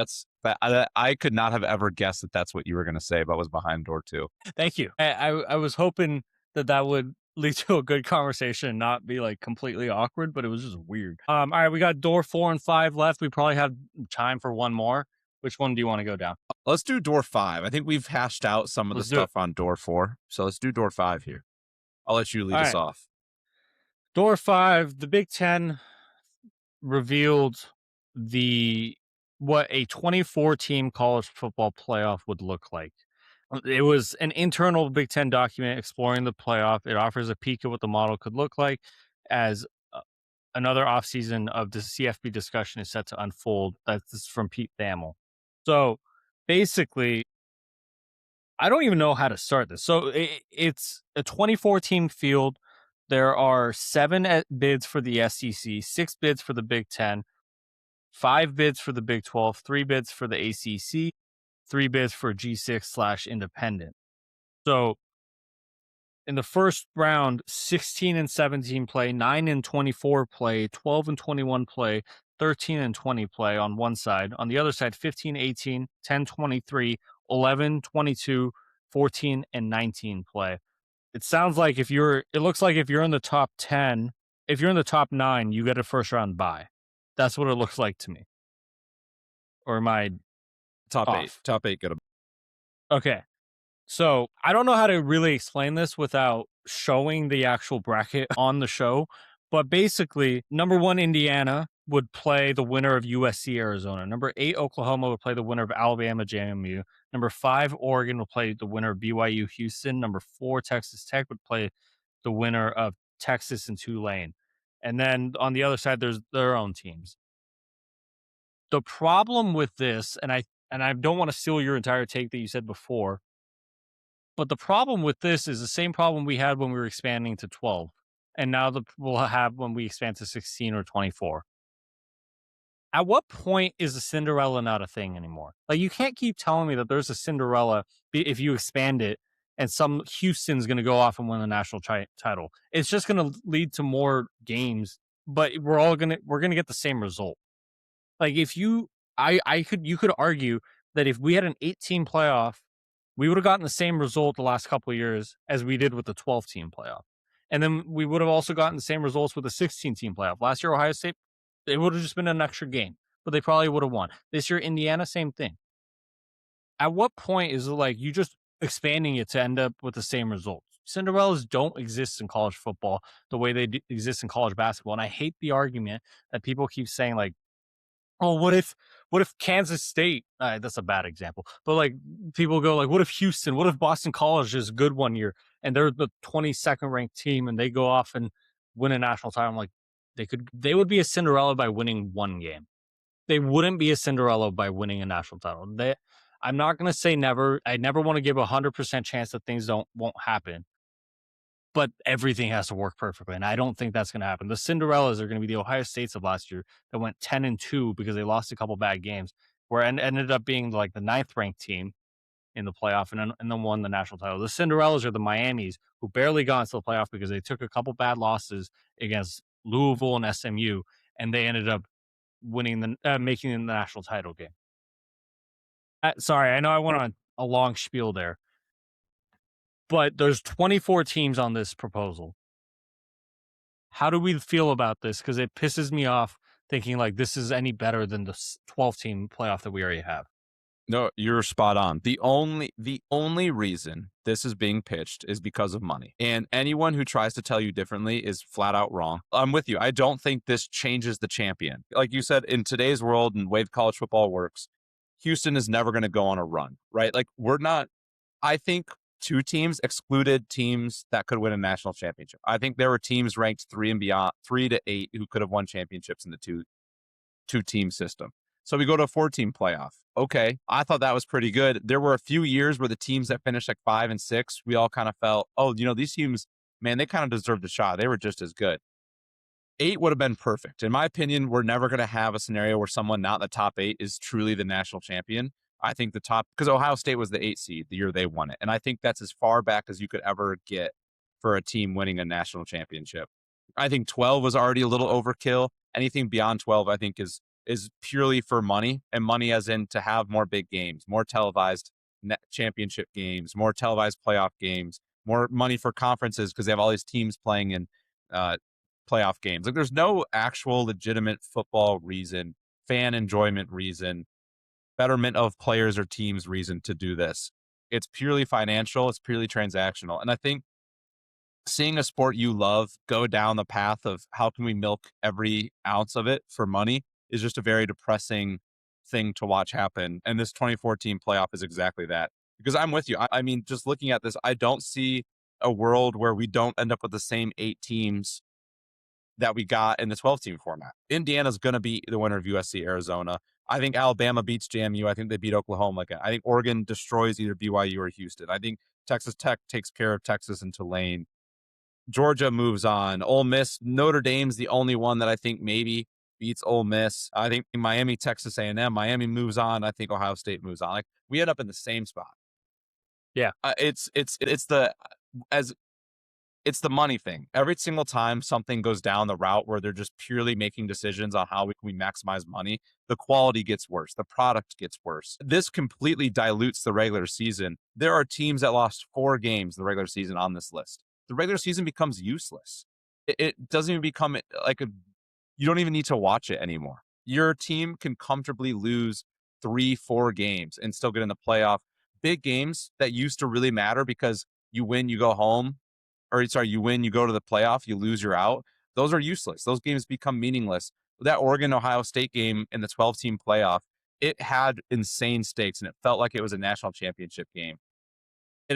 I could not have ever guessed that that's what you were going to say about was behind door 2. Thank you. I was hoping that would lead to a good conversation and not be like completely awkward, but it was just weird. All right, we got door 4 and 5 left. We probably have time for one more. Which one do you want to go down? Let's do door 5. I think we've hashed out some of the stuff on door 4. So let's do door 5 here. I'll let you lead us off. Door 5, the Big Ten revealed what a 24-team college football playoff would look like. It was an internal Big Ten document exploring the playoff. It offers a peek at what the model could look like as another offseason of the CFP discussion is set to unfold. That's from Pete Thamel. So basically, I don't even know how to start this. So it's a 24-team field. There are 7 bids for the SEC, 6 bids for the Big Ten, 5 bids for the Big 12, 3 bids for the ACC, 3 bids for G6/independent. So in the first round, 16 and 17 play, 9 and 24 play, 12 and 21 play, 13 and 20 play on one side. On the other side, 15, 18, 10, 23, 11, 22, 14, and 19 play. It sounds like it looks like if you're in the top 10, if you're in the top 9, you get a first round bye. That's what it looks like to me. Or am I top off? 8? Top 8 get a. Okay. So I don't know how to really explain this without showing the actual bracket on the show. But basically, number 1, Indiana would play the winner of USC Arizona. Number 8, Oklahoma would play the winner of Alabama JMU. Number 5, Oregon would play the winner of BYU Houston. Number 4, Texas Tech would play the winner of Texas and Tulane. And then on the other side, there's their own teams. The problem with this, and I don't want to steal your entire take that you said before, but the problem with this is the same problem we had when we were expanding to 12, and now we'll have when we expand to 16 or 24. At what point is a Cinderella not a thing anymore? Like, you can't keep telling me that there's a Cinderella if you expand it and some Houston's going to go off and win the national title. It's just going to lead to more games, but we're going to get the same result. Like, if you could argue that if we had an 8-team playoff, we would have gotten the same result the last couple of years as we did with the 12-team playoff. And then we would have also gotten the same results with the 16-team playoff. Last year, Ohio State, it would have just been an extra game, but they probably would have won. This year, Indiana, same thing. At what point is it like you just expanding it to end up with the same results? Cinderellas don't exist in college football the way they exist in college basketball. And I hate the argument that people keep saying, like, oh, what if Kansas State, that's a bad example, but like people go like, what if Houston, what if Boston College is good one year and they're the 22nd ranked team and they go off and win a national title? I'm like, they would be a Cinderella by winning one game. They wouldn't be a Cinderella by winning a national title. I'm not going to say never. I never want to give 100% chance that things won't happen, but everything has to work perfectly. And I don't think that's going to happen. The Cinderellas are going to be the Ohio States of last year that went 10-2 because they lost a couple bad games, where it ended up being like the 9th ranked team in the playoff and then won the national title. The Cinderellas are the Miamis who barely got into the playoff because they took a couple bad losses against Louisville and SMU, and they ended up winning making the national title game. Sorry, I know I went on a long spiel there. But there's 24 teams on this proposal. How do we feel about this? Because it pisses me off thinking like this is any better than the 12-team playoff that we already have. No, you're spot on. The only reason this is being pitched is because of money. And anyone who tries to tell you differently is flat out wrong. I'm with you. I don't think this changes the champion. Like you said, in today's world and the way college football works, Houston is never going to go on a run, right? Like I think 2 teams excluded teams that could win a national championship. I think there were teams ranked 3 and beyond, 3 to 8, who could have won championships in the two-team system. So we go to a 4-team playoff. Okay, I thought that was pretty good. There were a few years where the teams that finished like 5 and 6, we all kind of felt, oh, these teams, man, they kind of deserved a shot. They were just as good. 8 would have been perfect. In my opinion, we're never going to have a scenario where someone not in the top 8 is truly the national champion. I think the top, because Ohio State was the 8 seed the year they won it. And I think that's as far back as you could ever get for a team winning a national championship. I think 12 was already a little overkill. Anything beyond 12, I think, is purely for money, and money as in to have more big games, more televised championship games, more televised playoff games, more money for conferences because they have all these teams playing in uh, playoff games. Like there's no actual legitimate football reason, fan enjoyment reason, betterment of players or teams reason to do this. It's purely financial, it's purely transactional. And I think seeing a sport you love go down the path of how can we milk every ounce of it for money is just a very depressing thing to watch happen. And this 2014 playoff is exactly that. Because I'm with you. I mean, just looking at this, I don't see a world where we don't end up with the same 8 teams that we got in the 12-team format. Indiana's going to be the winner of USC Arizona. I think Alabama beats JMU. I think they beat Oklahoma again. I think Oregon destroys either BYU or Houston. I think Texas Tech takes care of Texas and Tulane. Georgia moves on. Ole Miss, Notre Dame's the only one that I think maybe beats Ole Miss. I think Miami, Texas A&M, Miami moves on. I think Ohio State moves on. Like we end up in the same spot. Yeah, it's the money thing. Every single time something goes down the route where they're just purely making decisions on how we maximize money, the quality gets worse. The product gets worse. This completely dilutes the regular season. There are teams that lost 4 games in the regular season on this list. The regular season becomes useless. It doesn't even become like you don't even need to watch it anymore. Your team can comfortably lose 3-4 games and still get in the playoff. Big games that used to really matter because you win, you go home, or sorry, you win, you go to the playoff, you lose, you're out. Those are useless. Those games become meaningless. That Oregon-Ohio State game in the 12-team playoff, it had insane stakes, and it felt like it was a national championship game. It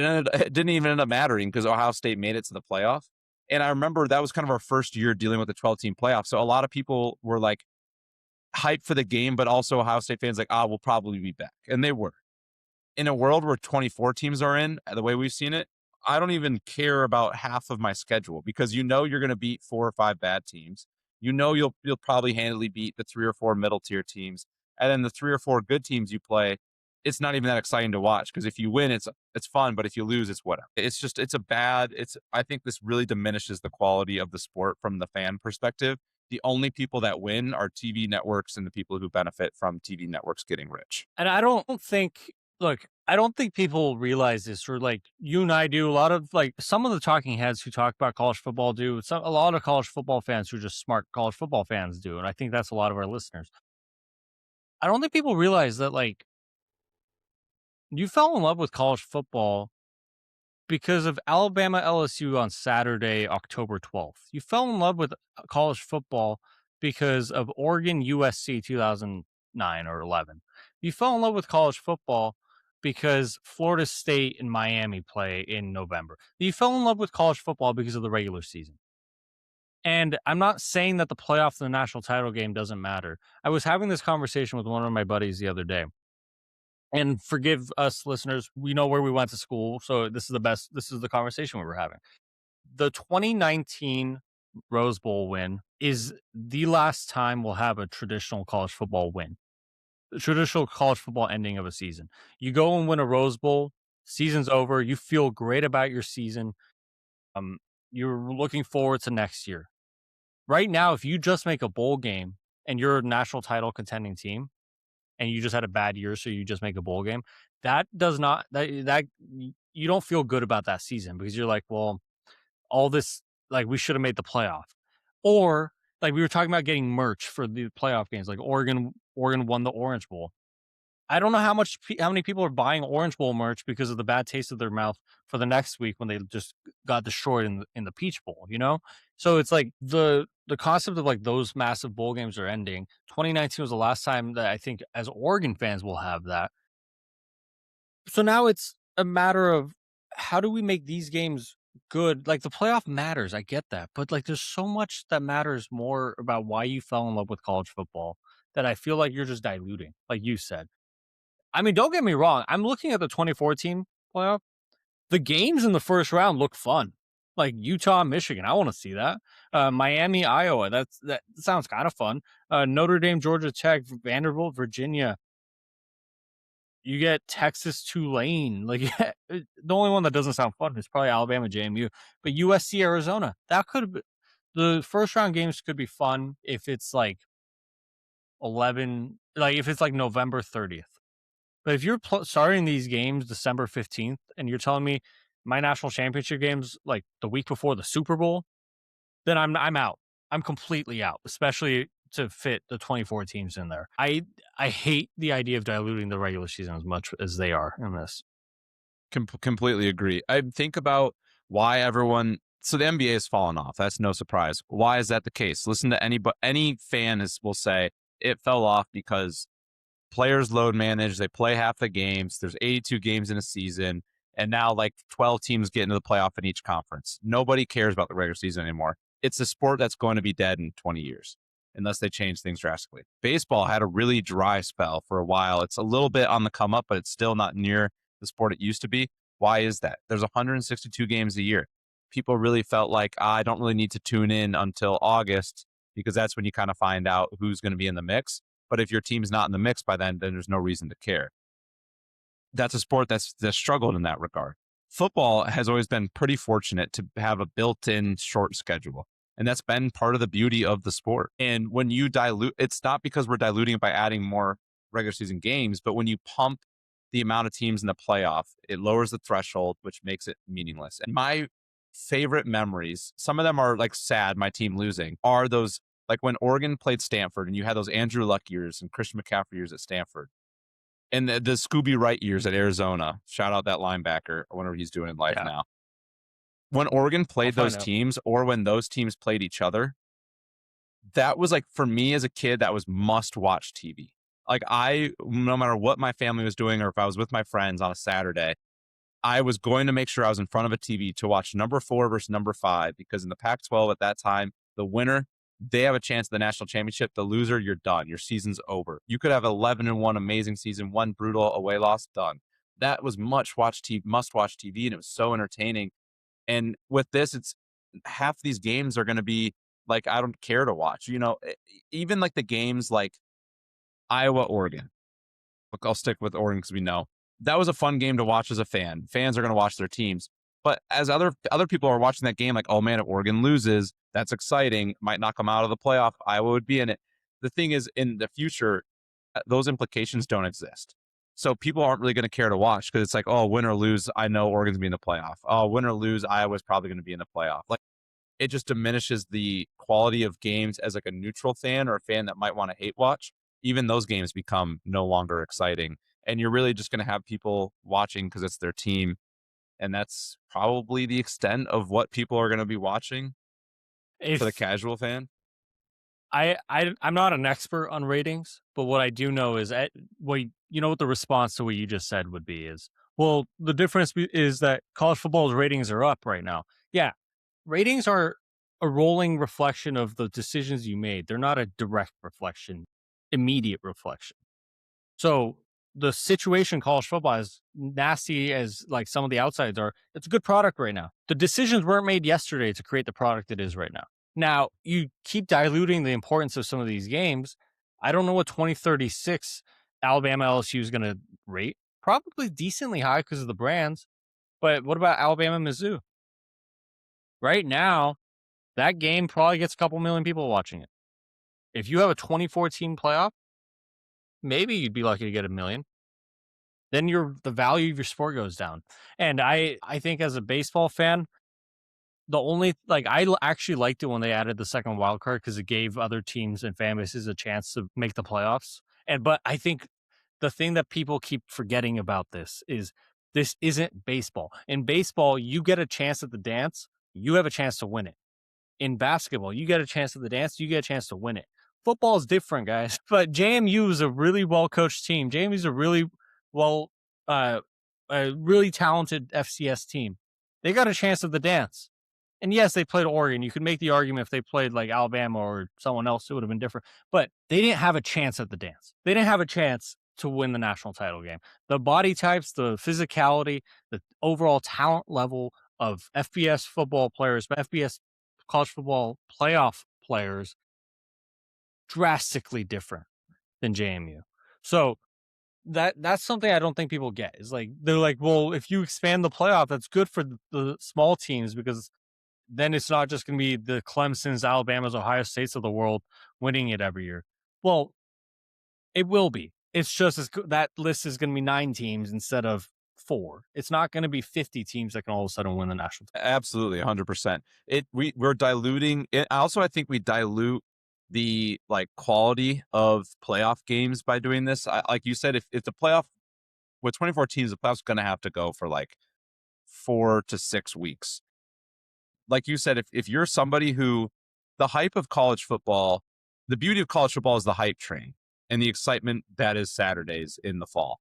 didn't even end up mattering because Ohio State made it to the playoff. And I remember that was kind of our first year dealing with the 12-team playoff. So a lot of people were like hyped for the game, but also Ohio State fans like, we'll probably be back. And they were. In a world where 24 teams are in, the way we've seen it, I don't even care about half of my schedule because you're going to beat 4 or 5 bad teams. You'll probably handily beat the 3 or 4 middle tier teams, and then the 3 or 4 good teams you play, it's not even that exciting to watch because if you win, it's fun, but if you lose, it's whatever. I think this really diminishes the quality of the sport from the fan perspective. The only people that win are TV networks and the people who benefit from TV networks getting rich. and I don't think. Look, I don't think people realize this, or like you and I do. A lot of like some of the talking heads who talk about college football do. A lot of college football fans who are just smart college football fans do, and I think that's a lot of our listeners. I don't think people realize that like you fell in love with college football because of Alabama LSU on Saturday, October 12th. You fell in love with college football because of Oregon USC 2009 or 11. You fell in love with college football because Florida State and Miami play in November. You fell in love with college football because of the regular season. And I'm not saying that the playoff and the national title game doesn't matter. I was having this conversation with one of my buddies the other day. And forgive us listeners, we know where we went to school, so this is the conversation we were having. The 2019 Rose Bowl win is the last time we'll have a traditional college football win. The traditional college football ending of a season. You go and win a Rose Bowl, season's over, you feel great about your season. You're looking forward to next year. Right now, if you just make a bowl game and you're a national title contending team, and you just had a bad year, so you just make a bowl game, that does not that you don't feel good about that season because you're like, well, all this like we should have made the playoff, or like we were talking about getting merch for the playoff games, like Oregon won the Orange Bowl. I don't know how many people are buying Orange Bowl merch because of the bad taste of their mouth for the next week when they just got destroyed in the Peach Bowl, you know? So it's like the concept of like those massive bowl games are ending. 2019 was the last time that I think as Oregon fans will have that. So now it's a matter of how do we make these games good? Like the playoff matters, I get that, but like there's so much that matters more about why you fell in love with college football that I feel like you're just diluting, like you said. I mean, don't get me wrong. I'm looking at the 2014 playoff. The games in the first round look fun. Like Utah, Michigan. I want to see that. Miami, Iowa. That sounds kind of fun. Notre Dame, Georgia Tech, Vanderbilt, Virginia. You get Texas, Tulane. Like the only one that doesn't sound fun is probably Alabama, JMU. But USC, Arizona. That could be, the first round games could be fun if it's like 11, like if it's like November 30th. But if you're starting these games December 15th and you're telling me my national championship games like the week before the Super Bowl, then I'm out. I'm completely out, especially to fit the 24 teams in there. I hate the idea of diluting the regular season as much as they are in this. Completely agree. I think about why everyone. So the NBA has fallen off. That's no surprise. Why is that the case? Listen to any fan will say it fell off because players load manage. They play half the games. There's 82 games in a season, and now like 12 teams get into the playoff in each conference. Nobody cares about the regular season anymore. It's a sport that's going to be dead in 20 years unless they change things drastically. Baseball had a really dry spell for a while. It's a little bit on the come up, but it's still not near the sport it used to be. Why is that? There's 162 games a year. People really felt like, I don't really need to tune in until August because that's when you kind of find out who's going to be in the mix. But if your team's not in the mix by then there's no reason to care. That's a sport that's struggled in that regard. Football has always been pretty fortunate to have a built-in short schedule. And that's been part of the beauty of the sport. And when you dilute, it's not because we're diluting it by adding more regular season games, but when you pump the amount of teams in the playoff, it lowers the threshold, which makes it meaningless. And my favorite memories, some of them are like sad, my team losing, are those like when Oregon played Stanford and you had those Andrew Luck years and Christian McCaffrey years at Stanford. And the Scooby Wright years at Arizona. Shout out that linebacker. I wonder what he's doing in life now. When Oregon played those teams or when those teams played each other, that was like, for me as a kid, that was must watch TV. Like no matter what my family was doing or if I was with my friends on a Saturday, I was going to make sure I was in front of a TV to watch number 4 versus number 5, because in the Pac-12 at that time, the winner, they have a chance at the national championship. The loser, you're done. Your season's over. You could have 11-1 amazing season, one brutal away loss, done. That was must watch TV, and it was so entertaining. And with this, it's half these games are going to be like, I don't care to watch. You know, even like the games like Iowa, Oregon. Look, I'll stick with Oregon because we know that was a fun game to watch as a fan. Fans are going to watch their teams. But as other people are watching that game, like, oh man, if Oregon loses, that's exciting. Might knock them out of the playoff. Iowa would be in it. The thing is, in the future, those implications don't exist. So people aren't really going to care to watch because it's like, oh, win or lose, I know Oregon's going to be in the playoff. Oh, win or lose, Iowa's probably going to be in the playoff. Like, it just diminishes the quality of games as like a neutral fan or a fan that might want to hate watch. Even those games become no longer exciting. And you're really just going to have people watching because it's their team. And that's probably the extent of what people are going to be watching for the casual fan. I'm not an expert on ratings, but what I do know is what the response to what you just said would be is, well, the difference is that college football's ratings are up right now. Yeah, ratings are a rolling reflection of the decisions you made. They're not a direct reflection, immediate reflection. So the situation college football, as nasty as like some of the outsides are, it's a good product right now. The decisions weren't made yesterday to create the product it is right now. Now, you keep diluting the importance of some of these games. I don't know what 2036 Alabama LSU is going to rate. Probably decently high because of the brands. But what about Alabama Mizzou? Right now, that game probably gets a couple million people watching it. If you have a 2014 playoff, maybe you'd be lucky to get 1 million. Then the value of your sport goes down. And I think as a baseball fan, I actually liked it when they added the second wild card because it gave other teams and fan bases a chance to make the playoffs. But I think the thing that people keep forgetting about this isn't baseball. In baseball, you get a chance at the dance, you have a chance to win it. In basketball, you get a chance at the dance, you get a chance to win it. Football is different, guys. But JMU is a really well-coached team. JMU's a really a really talented FCS team. They got a chance at the dance. And yes, they played Oregon. You could make the argument if they played like Alabama or someone else, it would have been different. But they didn't have a chance at the dance. They didn't have a chance to win the national title game. The body types, the physicality, the overall talent level of FBS football players, but FBS college football playoff players drastically different than JMU. So that's something I don't think people get. Is like they're like, well, if you expand the playoff, that's good for the small teams because then it's not just going to be the Clemsons, Alabamas, Ohio States of the world winning it every year. Well, it will be. It's just that list is going to be 9 teams instead of 4. It's not going to be 50 teams that can all of a sudden win the national title. Absolutely, 100%. We're diluting it. Also, I think we dilute the like quality of playoff games by doing this. Like you said, if the playoff with 24 teams, the playoff's going to have to go for like 4 to 6 weeks. Like you said, if you're somebody who the hype of college football, the beauty of college football is the hype train and the excitement that is Saturdays in the fall.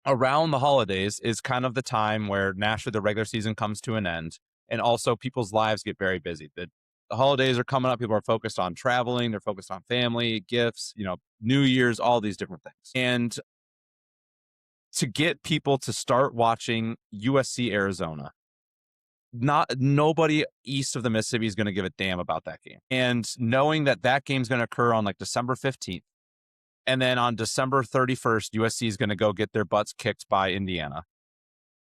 Around the holidays is kind of the time where naturally the regular season comes to an end. And also people's lives get very busy. The holidays are coming up. People are focused on traveling. They're focused on family, gifts, New Year's, all these different things. And to get people to start watching USC Arizona, nobody east of the Mississippi is going to give a damn about that game. And knowing that game's going to occur on like December 15th. And then on December 31st, USC is going to go get their butts kicked by Indiana.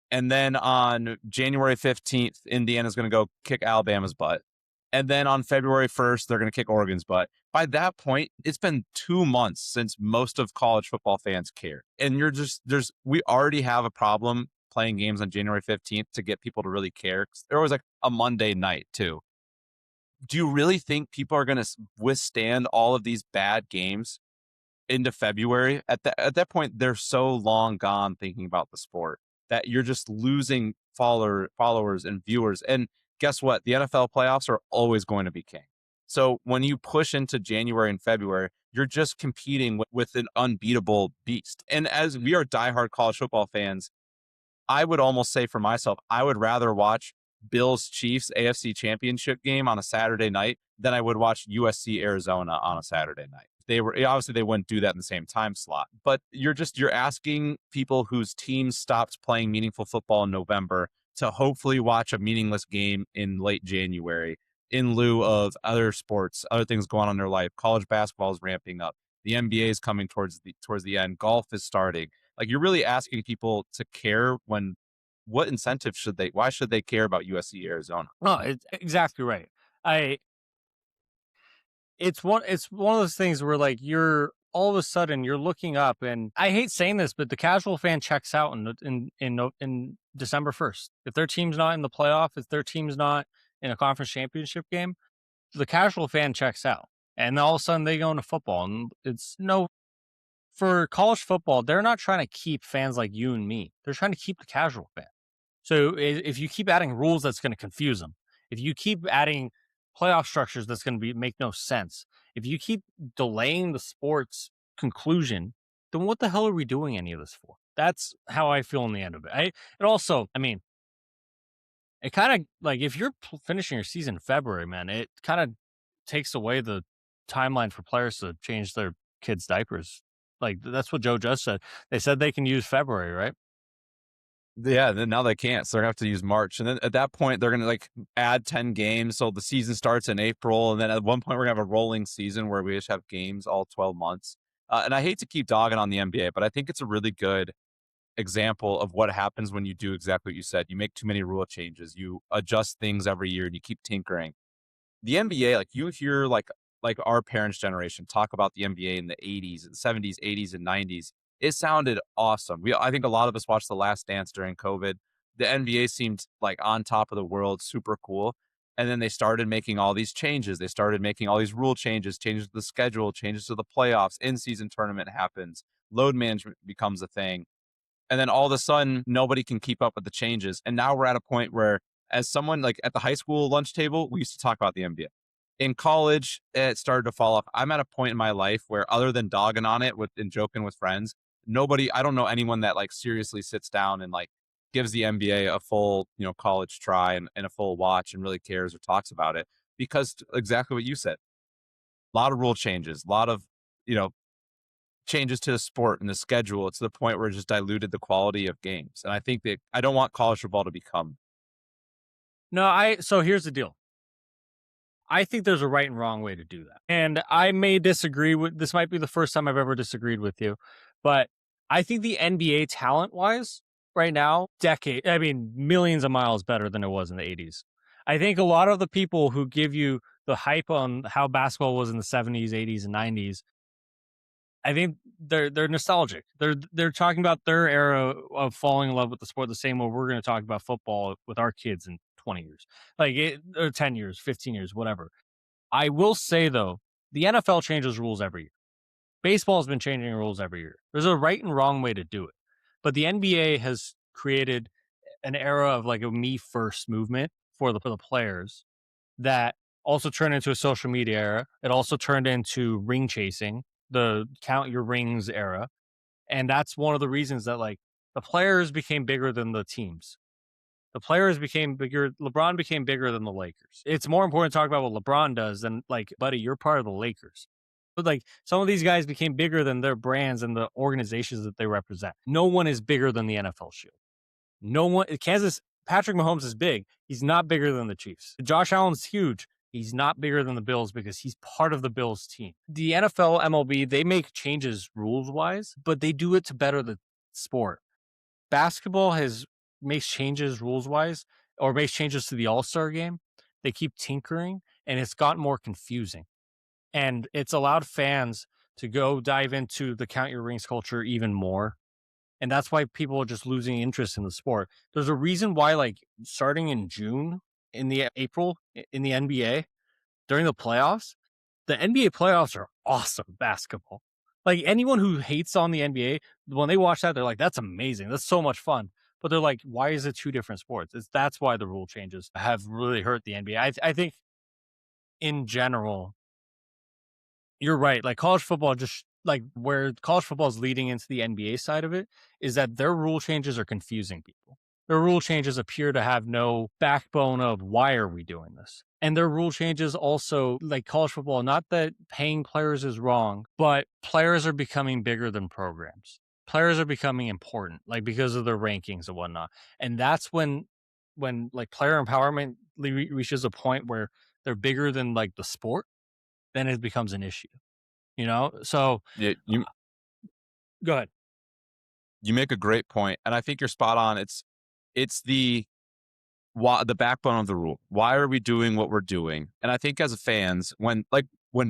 And then on January 15th, Indiana's going to go kick Alabama's butt. And then on February 1st, they're going to kick Oregon's butt. By that point, it's been 2 months since most of college football fans care. And we already have a problem playing games on January 15th to get people to really care. There was like a Monday night too. Do you really think people are going to withstand all of these bad games into February? At that point, they're so long gone thinking about the sport that you're just losing followers and viewers. And guess what? The NFL playoffs are always going to be king. So when you push into January and February, you're just competing with an unbeatable beast. And as we are diehard college football fans, I would almost say for myself, I would rather watch Bills Chiefs AFC Championship game on a Saturday night than I would watch USC Arizona on a Saturday night. They wouldn't do that in the same time slot, but you're asking people whose team stopped playing meaningful football in November to hopefully watch a meaningless game in late January in lieu of other sports, other things going on in their life. College basketball is ramping up. The NBA is coming towards the end. Golf is starting. Like, you're really asking people to care when what incentive why should they care about USC Arizona? No, it's exactly right. It's one of those things where like you're all of a sudden you're looking up, and I hate saying this, but the casual fan checks out in December 1st. If their team's not in the playoff, if their team's not in a conference championship game, the casual fan checks out, and all of a sudden they go into football, and for college football, they're not trying to keep fans like you and me. They're trying to keep the casual fan. So if you keep adding rules, that's going to confuse them. If you keep adding playoff structures, that's going to make no sense. If you keep delaying the sport's conclusion, then what the hell are we doing any of this for? That's how I feel in the end of it. It kind of like if you're finishing your season in February, man, it kind of takes away the timeline for players to change their kids' diapers. Like, that's what Joe just said. They said they can use February, right? Yeah, then now they can't, so they're gonna have to use March, and then at that point they're gonna like add 10 games, so the season starts in April, and then at one point we're gonna have a rolling season where we just have games all 12 months. And I hate to keep dogging on the NBA, but I think it's a really good example of what happens when you do exactly what you said. You make too many rule changes, you adjust things every year, and you keep tinkering. The NBA, like you hear like our parents' generation talk about the NBA in the 80s, and 70s, 80s, and 90s. It sounded awesome. I think a lot of us watched The Last Dance during COVID. The NBA seemed like on top of the world, super cool. And then they started making all these changes. They started making all these rule changes to the schedule, changes to the playoffs, in-season tournament happens, load management becomes a thing. And then all of a sudden, nobody can keep up with the changes. And now we're at a point where, as someone like at the high school lunch table, we used to talk about the NBA. In college, it started to fall off. I'm at a point in my life where, other than dogging on it and joking with friends, I don't know anyone that like seriously sits down and like gives the NBA a full, college try and a full watch and really cares or talks about it, because exactly what you said, a lot of rule changes, a lot of, changes to the sport and the schedule. It's to the point where it just diluted the quality of games. And I think that I don't want college football to become No, so here's the deal. I think there's a right and wrong way to do that. And I may disagree with this, might be the first time I've ever disagreed with you, but I think the NBA talent wise right now, millions of miles better than it was in the 80s. I think a lot of the people who give you the hype on how basketball was in the 70s, 80s, and 90s, I think they're nostalgic. They're talking about their era of falling in love with the sport the same way we're going to talk about football with our kids in 20 years, or 10 years, 15 years, whatever. I will say though, the NFL changes rules every year. Baseball has been changing rules every year. There's a right and wrong way to do it. But the NBA has created an era of like a me first movement for the players that also turned into a social media era. It also turned into ring chasing, the count your rings era. And that's one of the reasons that like the players became bigger than the teams. The players became bigger. LeBron became bigger than the Lakers. It's more important to talk about what LeBron does than like, buddy, you're part of the Lakers. But like some of these guys became bigger than their brands and the organizations that they represent. No one is bigger than the NFL shield. No one, Patrick Mahomes is big. He's not bigger than the Chiefs. Josh Allen's huge. He's not bigger than the Bills because he's part of the Bills team. The NFL, MLB, they make changes rules wise, but they do it to better the sport. Basketball makes changes rules wise or makes changes to the All-Star game. They keep tinkering and it's gotten more confusing. And it's allowed fans to go dive into the count your rings culture even more. And that's why people are just losing interest in the sport. There's a reason why, like, starting in June, in the April, in the NBA, during the NBA playoffs are awesome basketball. Like, anyone who hates on the NBA, when they watch that, they're like, that's amazing. That's so much fun. But they're like, why is it two different sports? That's why the rule changes have really hurt the NBA. I think in general, you're right. Like college football, just like where college football is leading into the NBA side of it, is that their rule changes are confusing people. Their rule changes appear to have no backbone of why are we doing this? And their rule changes also, like college football, not that paying players is wrong, but players are becoming bigger than programs. Players are becoming important, like because of their rankings and whatnot. And that's when like player empowerment reaches a point where they're bigger than like the sport, then it becomes an issue, you know? So Yeah, go ahead. you make a great point, and I think you're spot on. It's the backbone of the rule. Why are we doing what we're doing? And I think as fans, when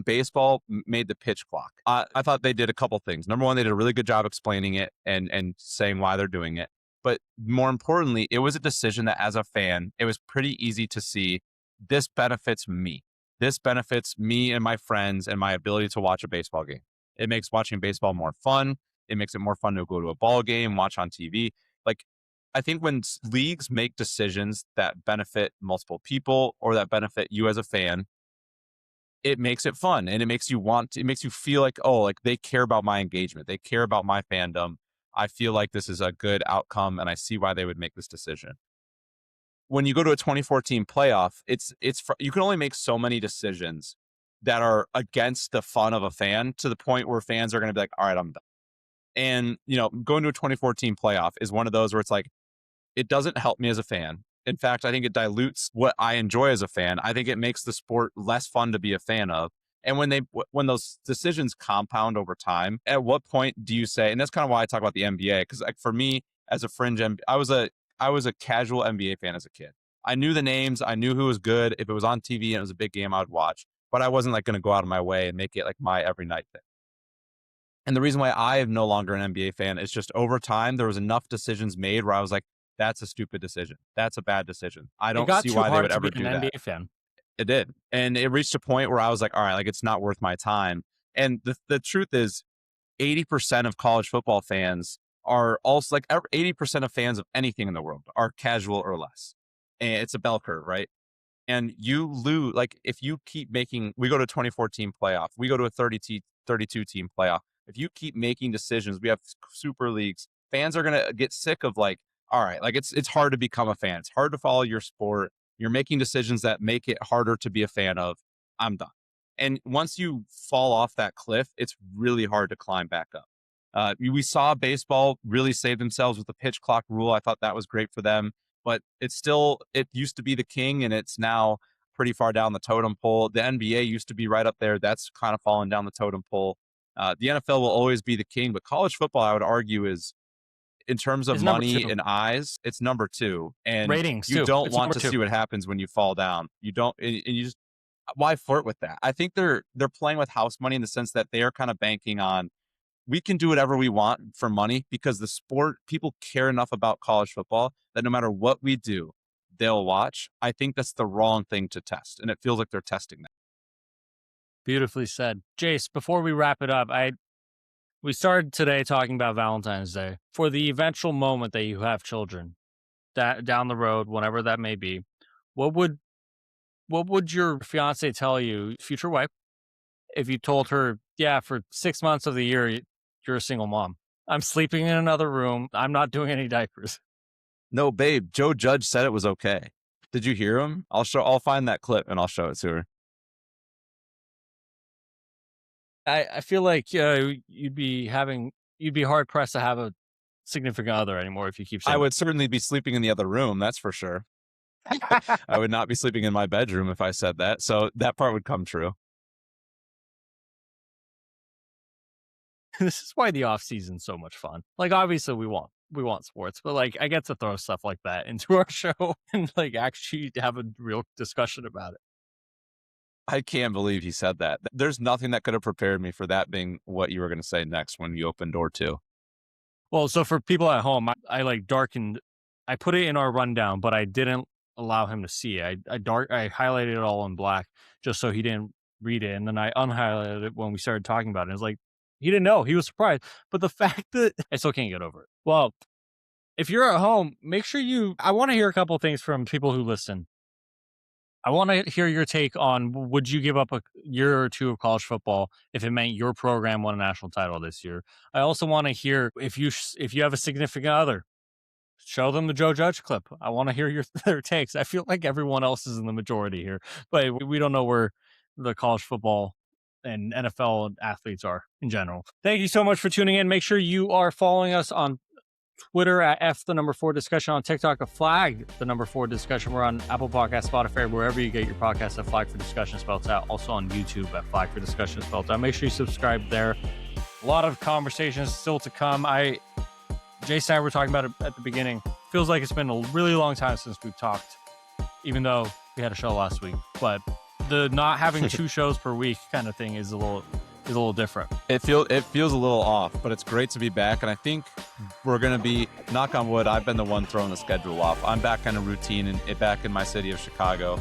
baseball made the pitch clock, I thought they did a couple things. Number one, they did a really good job explaining it and saying why they're doing it. But more importantly, it was a decision that as a fan, it was pretty easy to see this benefits me. This benefits me and my friends and my ability to watch a baseball game. It makes watching baseball more fun. It makes it more fun to go to a ball game, watch on TV. Like, I think when leagues make decisions that benefit multiple people or that benefit you as a fan, it makes it fun and it makes you feel like, oh, like they care about my engagement. They care about my fandom. I feel like this is a good outcome and I see why they would make this decision. When you go to a 2014 playoff, you can only make so many decisions that are against the fun of a fan to the point where fans are going to be like, all right, I'm done. And, going to a 2014 playoff is one of those where it's like, it doesn't help me as a fan. In fact, I think it dilutes what I enjoy as a fan. I think it makes the sport less fun to be a fan of. And when those decisions compound over time, at what point do you say, and that's kind of why I talk about the NBA, because like for me as a fringe, I was a casual NBA fan as a kid. I knew the names, I knew who was good. If it was on TV and it was a big game, I would watch. But I wasn't like going to go out of my way and make it like my every night thing. And the reason why I am no longer an NBA fan is just over time, there was enough decisions made where I was like, that's a stupid decision. That's a bad decision. I It don't got see too why they hard would to ever be an do that. NBA fan. It did. And it reached a point where I was like, all right, like it's not worth my time. And the truth is 80% of college football fans are also like 80% of fans of anything in the world are casual or less. And it's a bell curve, right? And you lose, like if you keep making, we go to 2014 playoff, we go to a 32 team playoff. If you keep making decisions, we have super leagues, fans are going to get sick of like, all right, like it's hard to become a fan. It's hard to follow your sport. You're making decisions that make it harder to be a fan of. I'm done. And once you fall off that cliff, it's really hard to climb back up. We saw baseball really save themselves with the pitch clock rule. I thought that was great for them. but it used to be the king, and it's now pretty far down the totem pole. The NBA used to be right up there. That's kind of fallen down the totem pole. The NFL will always be the king, but college football, I would argue, is, in terms of money and eyes, it's number 2. And ratings, you too. don't It's want number to 2. see what happens when you fall down. You don't, and you just, why flirt with that? I think they're playing with house money in the sense that they are kind of banking on, we can do whatever we want for money, because the sport, people care enough about college football that no matter what we do, they'll watch. I think that's the wrong thing to test, and it feels like they're testing that. Beautifully said. Jace, before we wrap it up, we started today talking about Valentine's Day. For the eventual moment that you have children, that down the road, whenever that may be, what would your fiance tell you, future wife, if you told her, yeah, for 6 months of the year, you're a single mom. I'm sleeping in another room. I'm not doing any diapers. No, babe, Joe Judge said it was okay. Did you hear him? I'll find that clip and I'll show it to her. I feel like you'd be hard pressed to have a significant other anymore if you keep saying I would certainly be sleeping in the other room, that's for sure. I would not be sleeping in my bedroom if I said that. So that part would come true. This is why the off season's so much fun. Like, obviously we want sports, but like, I get to throw stuff like that into our show and like actually have a real discussion about it. I can't believe he said that. There's nothing that could have prepared me for that being what you were going to say next when you opened door 2. Well, so for people at home, I like darkened, I put it in our rundown, but I didn't allow him to see it. I highlighted it all in black just so he didn't read it. And then I unhighlighted it when we started talking about it. It's like, he didn't know. He was surprised. But the fact that I still can't get over it. Well, if you're at home, make sure I want to hear a couple of things from people who listen. I want to hear your take on, would you give up a year or 2 of college football if it meant your program won a national title this year? I also want to hear, if you have a significant other, show them the Joe Judge clip. I want to hear their takes. I feel like everyone else is in the majority here, but we don't know where the college football and NFL athletes are in general. Thank you so much for tuning in. Make sure you are following us on Twitter at F4 discussion, on TikTok at Flag4 discussion. We're on Apple Podcasts, Spotify, wherever you get your podcasts at Flag for Discussion spelled out. Also on YouTube at Flag for Discussion spelled out. Make sure you subscribe there. A lot of conversations still to come. Jason and I were talking about it at the beginning. Feels like it's been a really long time since we've talked, even though we had a show last week. But the not having 2 shows per week kind of thing is a little different. It feels a little off, but it's great to be back. And I think we're going to be, knock on wood, I've been the one throwing the schedule off. I'm back in a routine and back in my city of Chicago.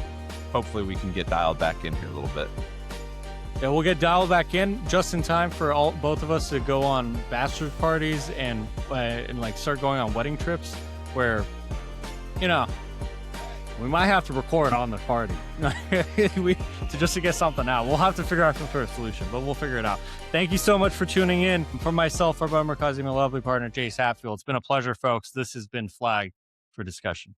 Hopefully we can get dialed back in here a little bit. Yeah, we'll get dialed back in just in time for both of us to go on bachelor parties and like start going on wedding trips where, we might have to record on the party to get something out. We'll have to figure out some sort of solution, but we'll figure it out. Thank you so much for tuning in. For myself, Robert Whitwell, my lovely partner, Jace Hatfield, it's been a pleasure, folks. This has been Flag for Discussion.